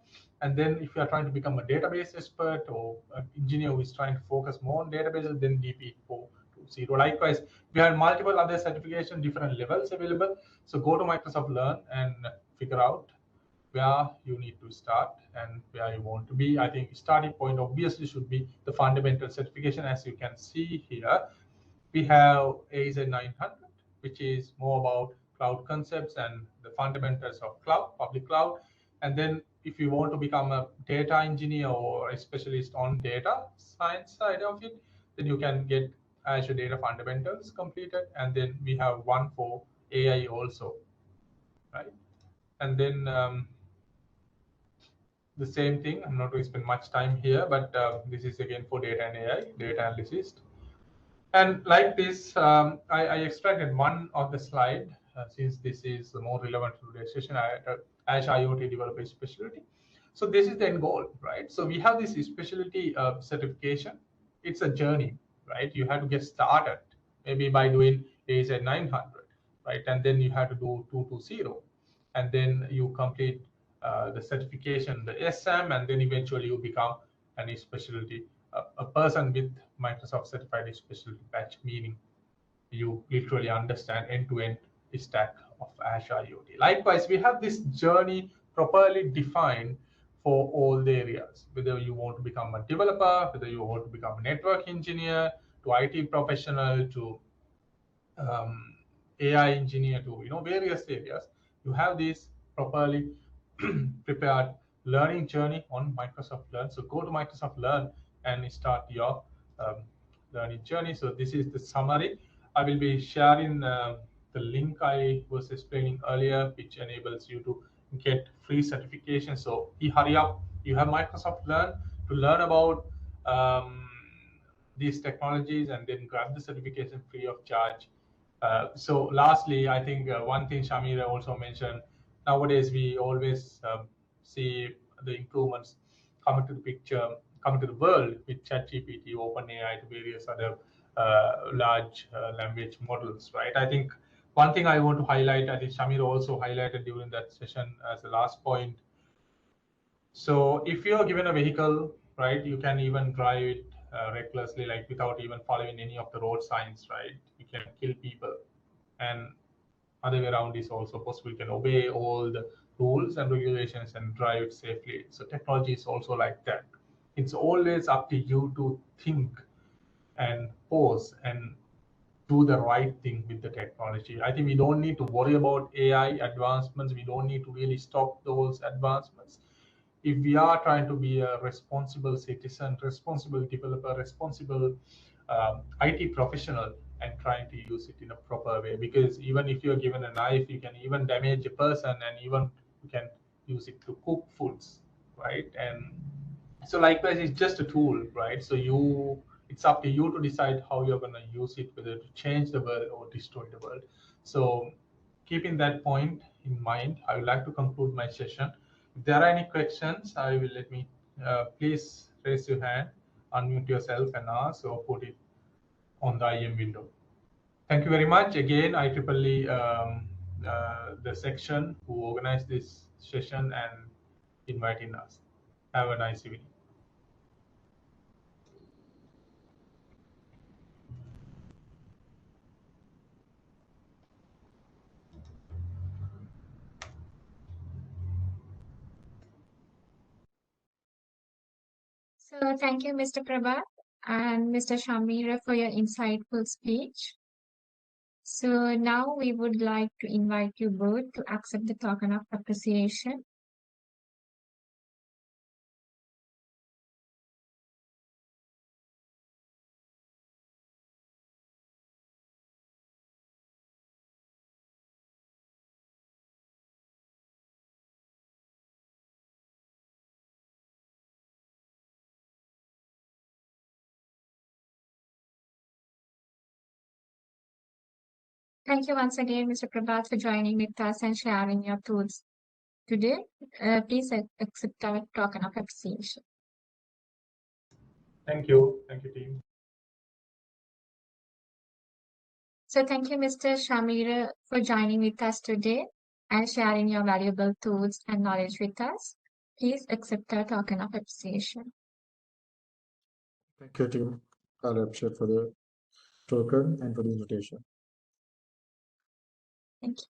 And then if you're trying to become a database expert or an engineer who is trying to focus more on databases, then DP 420. Likewise, we have multiple other certification, different levels available. So go to Microsoft Learn and figure out where you need to start and where you want to be. I think starting point obviously should be the fundamental certification. As you can see here, we have AZ 900, which is more about cloud concepts and the fundamentals of cloud, public cloud. And then if you want to become a data engineer or a specialist on data science side of it, then you can get Azure Data Fundamentals completed. And then we have one for AI also, right? And then the same thing. I'm not going to spend much time here, but this is again for data and AI, data analyst. And like this, I extracted one of the slide since this is more relevant to today's session, Azure IoT developer specialty. So this is the end goal, right? So we have this specialty certification. It's a journey, right? You have to get started maybe by doing AZ 900, right? And then you have to do 220, and then you complete the certification, the SM, and then eventually you become an specialty, a person with Microsoft certified specialty patch, meaning you literally understand end-to-end stack of Azure IoT. Likewise, we have this journey properly defined for all the areas, whether you want to become a developer, whether you want to become a network engineer, to IT professional, to AI engineer, to, you know, various areas. You have this properly prepared learning journey on Microsoft Learn. So go to Microsoft Learn and start your learning journey. So this is the summary. I will be sharing the link I was explaining earlier, which enables you to get free certification. So hurry up. You have Microsoft Learn to learn about these technologies and then grab the certification free of charge. So lastly, I think one thing Shameera also mentioned, nowadays we always see the improvements coming to the picture, coming to the world with ChatGPT, OpenAI, to various other large language models, right? I think one thing I want to highlight, I think Shameera also highlighted during that session as the last point. So if you're given a vehicle, right, you can even drive it recklessly, like without even following any of the road signs, right? We can kill people, and other way around is also possible. We can obey all the rules and regulations and drive safely. So technology is also like that. It's always up to you to think and pause and do the right thing with the technology. I think we don't need to worry about AI advancements. We don't need to really stop those advancements. If we are trying to be a responsible citizen, responsible developer, responsible IT professional, and trying to use it in a proper way, because even if you're given a knife, you can even damage a person, and even you can use it to cook foods, right? And so likewise, it's just a tool, right? So it's up to you to decide how you're going to use it, whether to change the world or destroy the world. So keeping that point in mind, I would like to conclude my session. If there are any questions, I will let me please raise your hand, unmute yourself and ask, or put it on the IM window. Thank you very much. Again, IEEE, the section who organized this session and inviting us. Have a nice evening. So thank you, Mr. Prabath and Mr. Shameera, for your insightful speech. So now we would like to invite you both to accept the token of appreciation. Thank you once again, Mr. Prabath, for joining with us and sharing your thoughts today. Please accept our token of appreciation. Thank you. Thank you, team. So thank you, Mr. Shameera, for joining with us today and sharing your valuable thoughts and knowledge with us. Please accept our token of appreciation. Thank you, team. I'll appreciate for the token and for the invitation. Thank you.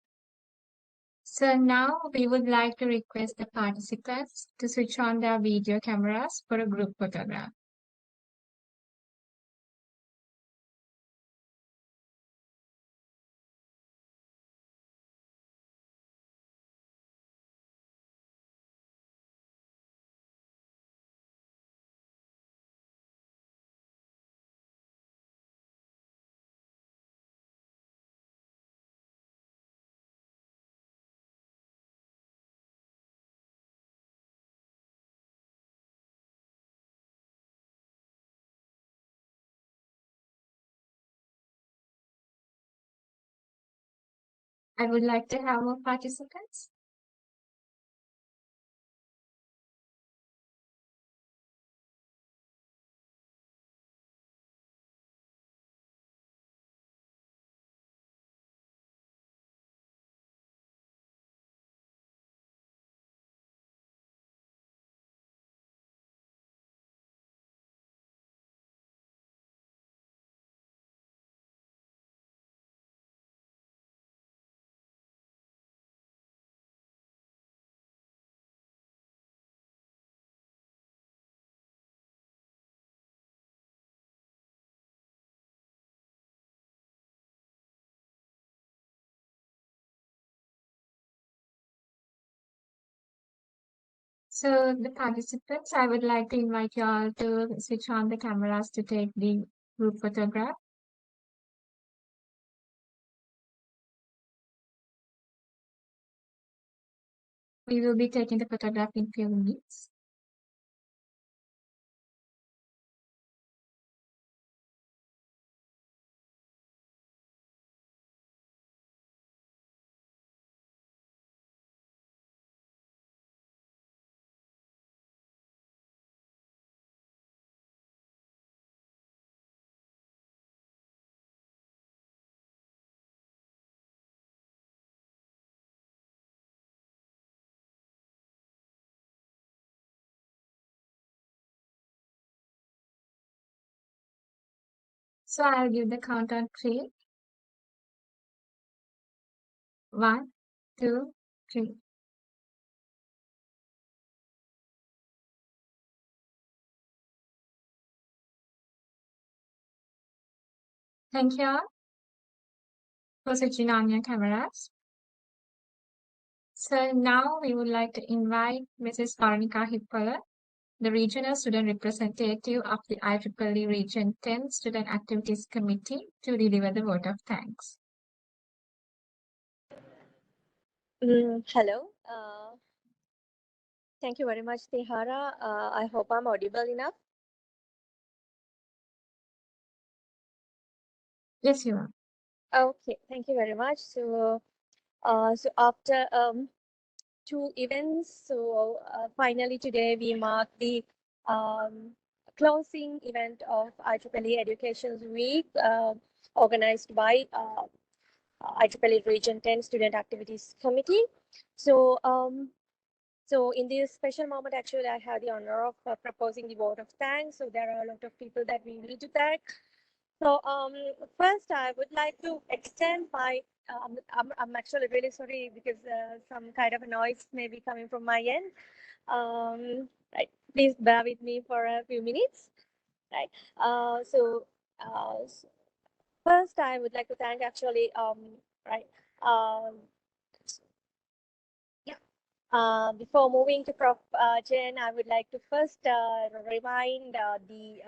So now we would like to request the participants to switch on their video cameras for a group photograph. I would like to have more participants. So the participants, I would like to invite you all to switch on the cameras to take the group photograph. We will be taking the photograph in few minutes. So I'll give the count on 3. 1, 2, 3. Thank you all for switching on your cameras. So now we would like to invite Mrs. Varnika Hippala, the Regional Student Representative of the IEEE Region 10 Student Activities Committee, to deliver the vote of thanks. Hello. Thank you very much, Tehara. I hope I'm audible enough. Yes, you are. Okay, thank you very much. So after 2 events, so finally today we mark the closing event of IEEE Education Week, organized by IEEE Region 10 Student Activities Committee. So so in this special moment, actually, I have the honor of proposing the vote of thanks. So there are a lot of people that we need to thank. So first, I would like to extend my. I'm actually really sorry because some kind of a noise may be coming from my end. Right, please bear with me for a few minutes. Right. First, I would like to thank actually. Right. Um, Before moving to Prof. Jen, I would like to first remind the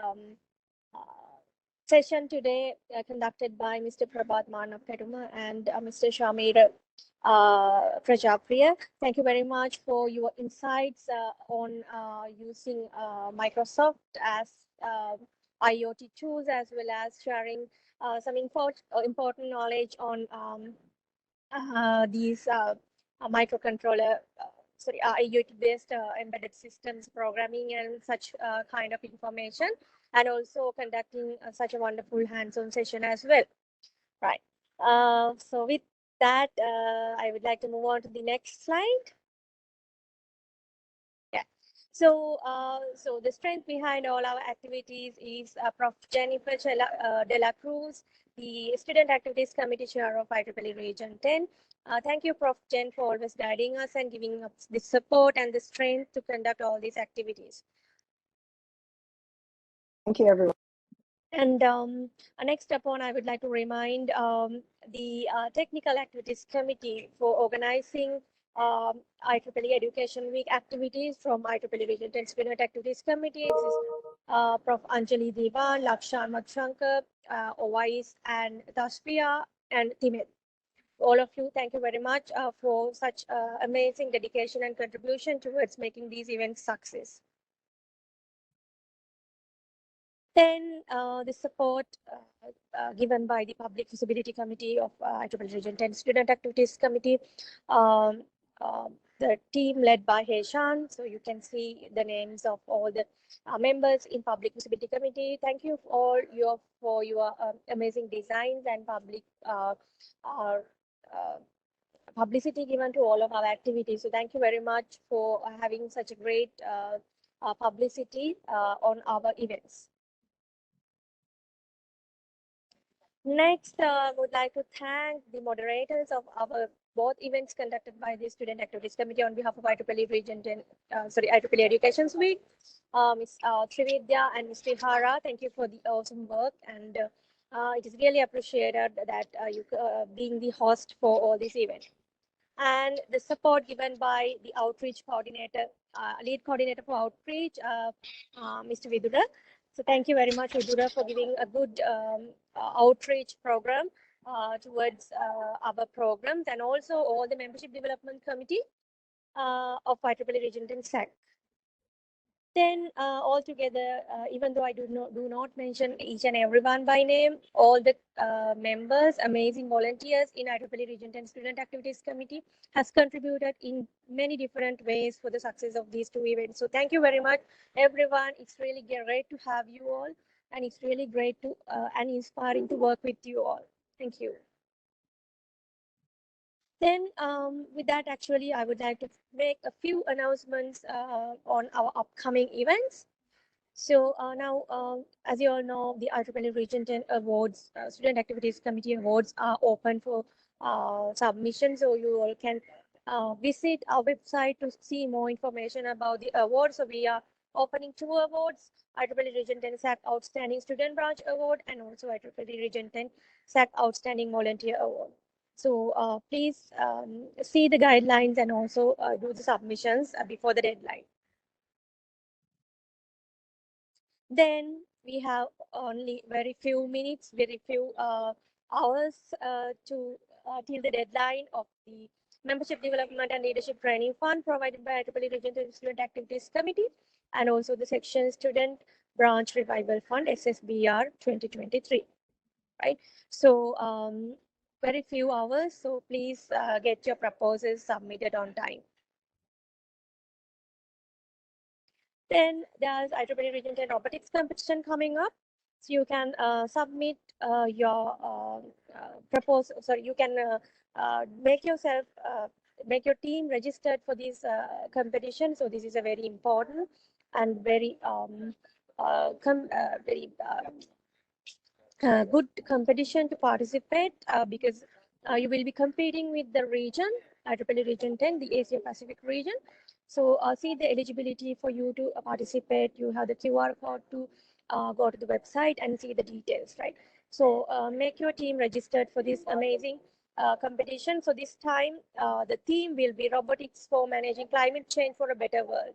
session today conducted by Mr. Prabath Mannapperuma and Mr. Shameera Prajapriya. Thank you very much for your insights on using Microsoft as IoT tools, as well as sharing some important knowledge on these microcontroller, IoT-based embedded systems programming and such kind of information, and also conducting such a wonderful hands-on session as well. Right. So with that, I would like to move on to the next slide. Yeah. So, so the strength behind all our activities is Prof. Jennifer De La Cruz, the Student Activities Committee Chair of IEEE Region 10. Thank you, Prof. Jen, for always guiding us and giving us the support and the strength to conduct all these activities. Thank you, everyone. And next upon, I would like to remind the Technical Activities Committee for organizing IEEE Education Week activities from IEEE Region 10 Student Activities Committee. This is Prof. Anjali Devan, Lakshan Matshankar, Owais, and Dashpriya, and Timid. All of you, thank you very much for such amazing dedication and contribution towards making these events success. Then the support given by the Public Visibility Committee of IEEE Region 10 Student Activities Committee, the team led by Heshan. So you can see the names of all the members in Public Visibility Committee. Thank you all for your amazing designs and publicity given to all of our activities. So thank you very much for having such a great publicity on our events. Next, I would like to thank the moderators of our both events conducted by the Student Activities Committee on behalf of IEEE Region 10, IEEE Education Week, Ms. Trividya and Ms. Tihara. Thank you for the awesome work, and it is really appreciated that you being the host for all these events. And the support given by the outreach coordinator, lead coordinator for outreach, Mr. Vidura. So thank you very much, Vidura, for giving a good outreach program towards our programs, and also all the membership development committee of IEEE Region 10 SAC. Then altogether, even though I do not mention each and everyone by name, all the members, amazing volunteers in IEEE Region 10 Student Activities Committee has contributed in many different ways for the success of these 2 events. So thank you very much, everyone. It's really great to have you all, and it's really great to and inspiring to work with you all. Thank you. Then with that, actually, I would like to make a few announcements on our upcoming events. So now, as you all know, the IEEE Region 10 Awards, Student Activities Committee Awards are open for submission. So you all can visit our website to see more information about the awards. So we are opening 2 awards, IEEE Region 10 SAC Outstanding Student Branch Award and also IEEE Region 10 SAC Outstanding Volunteer Award. So please see the guidelines and also do the submissions before the deadline. Then we have only very few minutes, very few hours to till the deadline of the Membership Development and Leadership Training Fund provided by IEEE Region 10 Student Activities Committee and also the Section Student Branch Revival Fund SSBR 2023. Right. So very few hours. So please get your proposals submitted on time. Then there's IEEE Region 10 robotics competition coming up. So you can submit your proposal. So you can make yourself, make your team registered for this competition. So this is a very important and very good competition to participate because you will be competing with the region, IEEE Region 10, the Asia Pacific region. So see the eligibility for you to participate. You have the QR code to go to the website and see the details, right? So make your team registered for this amazing competition. So this time the theme will be robotics for managing climate change for a better world.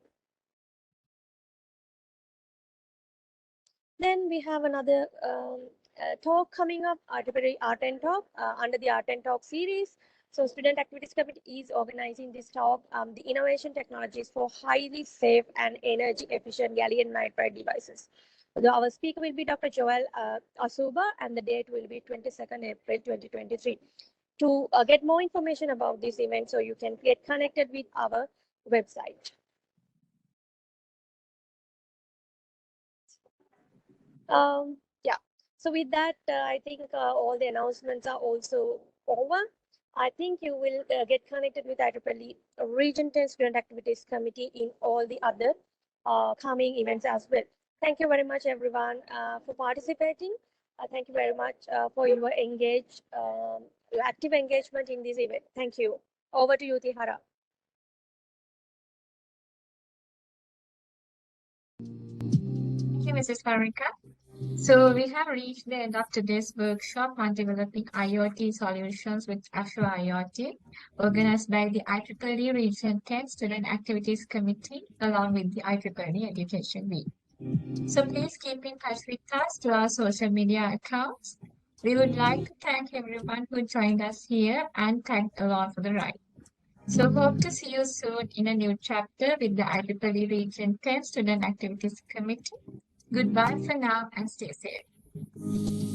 Then we have another talk coming up, IEEE R10 talk under the R10 talk series. So Student Activities Committee is organizing this talk, the innovation technologies for highly safe and energy efficient gallium nitride devices. Our speaker will be Dr. Joel Asuba and the date will be 22nd April 2023. To get more information about this event, so you can get connected with our website. Yeah, so with that, I think all the announcements are also over. I think you will get connected with IEEE Region 10 Student Activities Committee in all the other coming events as well. Thank you very much, everyone, for participating. Thank you very much for your active engagement in this event. Thank you. Over to you, Tihara. Thank you, Mrs. Farika. So we have reached the end of today's workshop on developing IoT solutions with Azure IoT, organized by the IEEE Region 10 Student Activities Committee, along with the IEEE Education Week. So please keep in touch with us through our social media accounts. We would like to thank everyone who joined us here and tagged along for the ride. So hope to see you soon in a new chapter with the IEEE Region 10 Student Activities Committee. Goodbye for now and stay safe.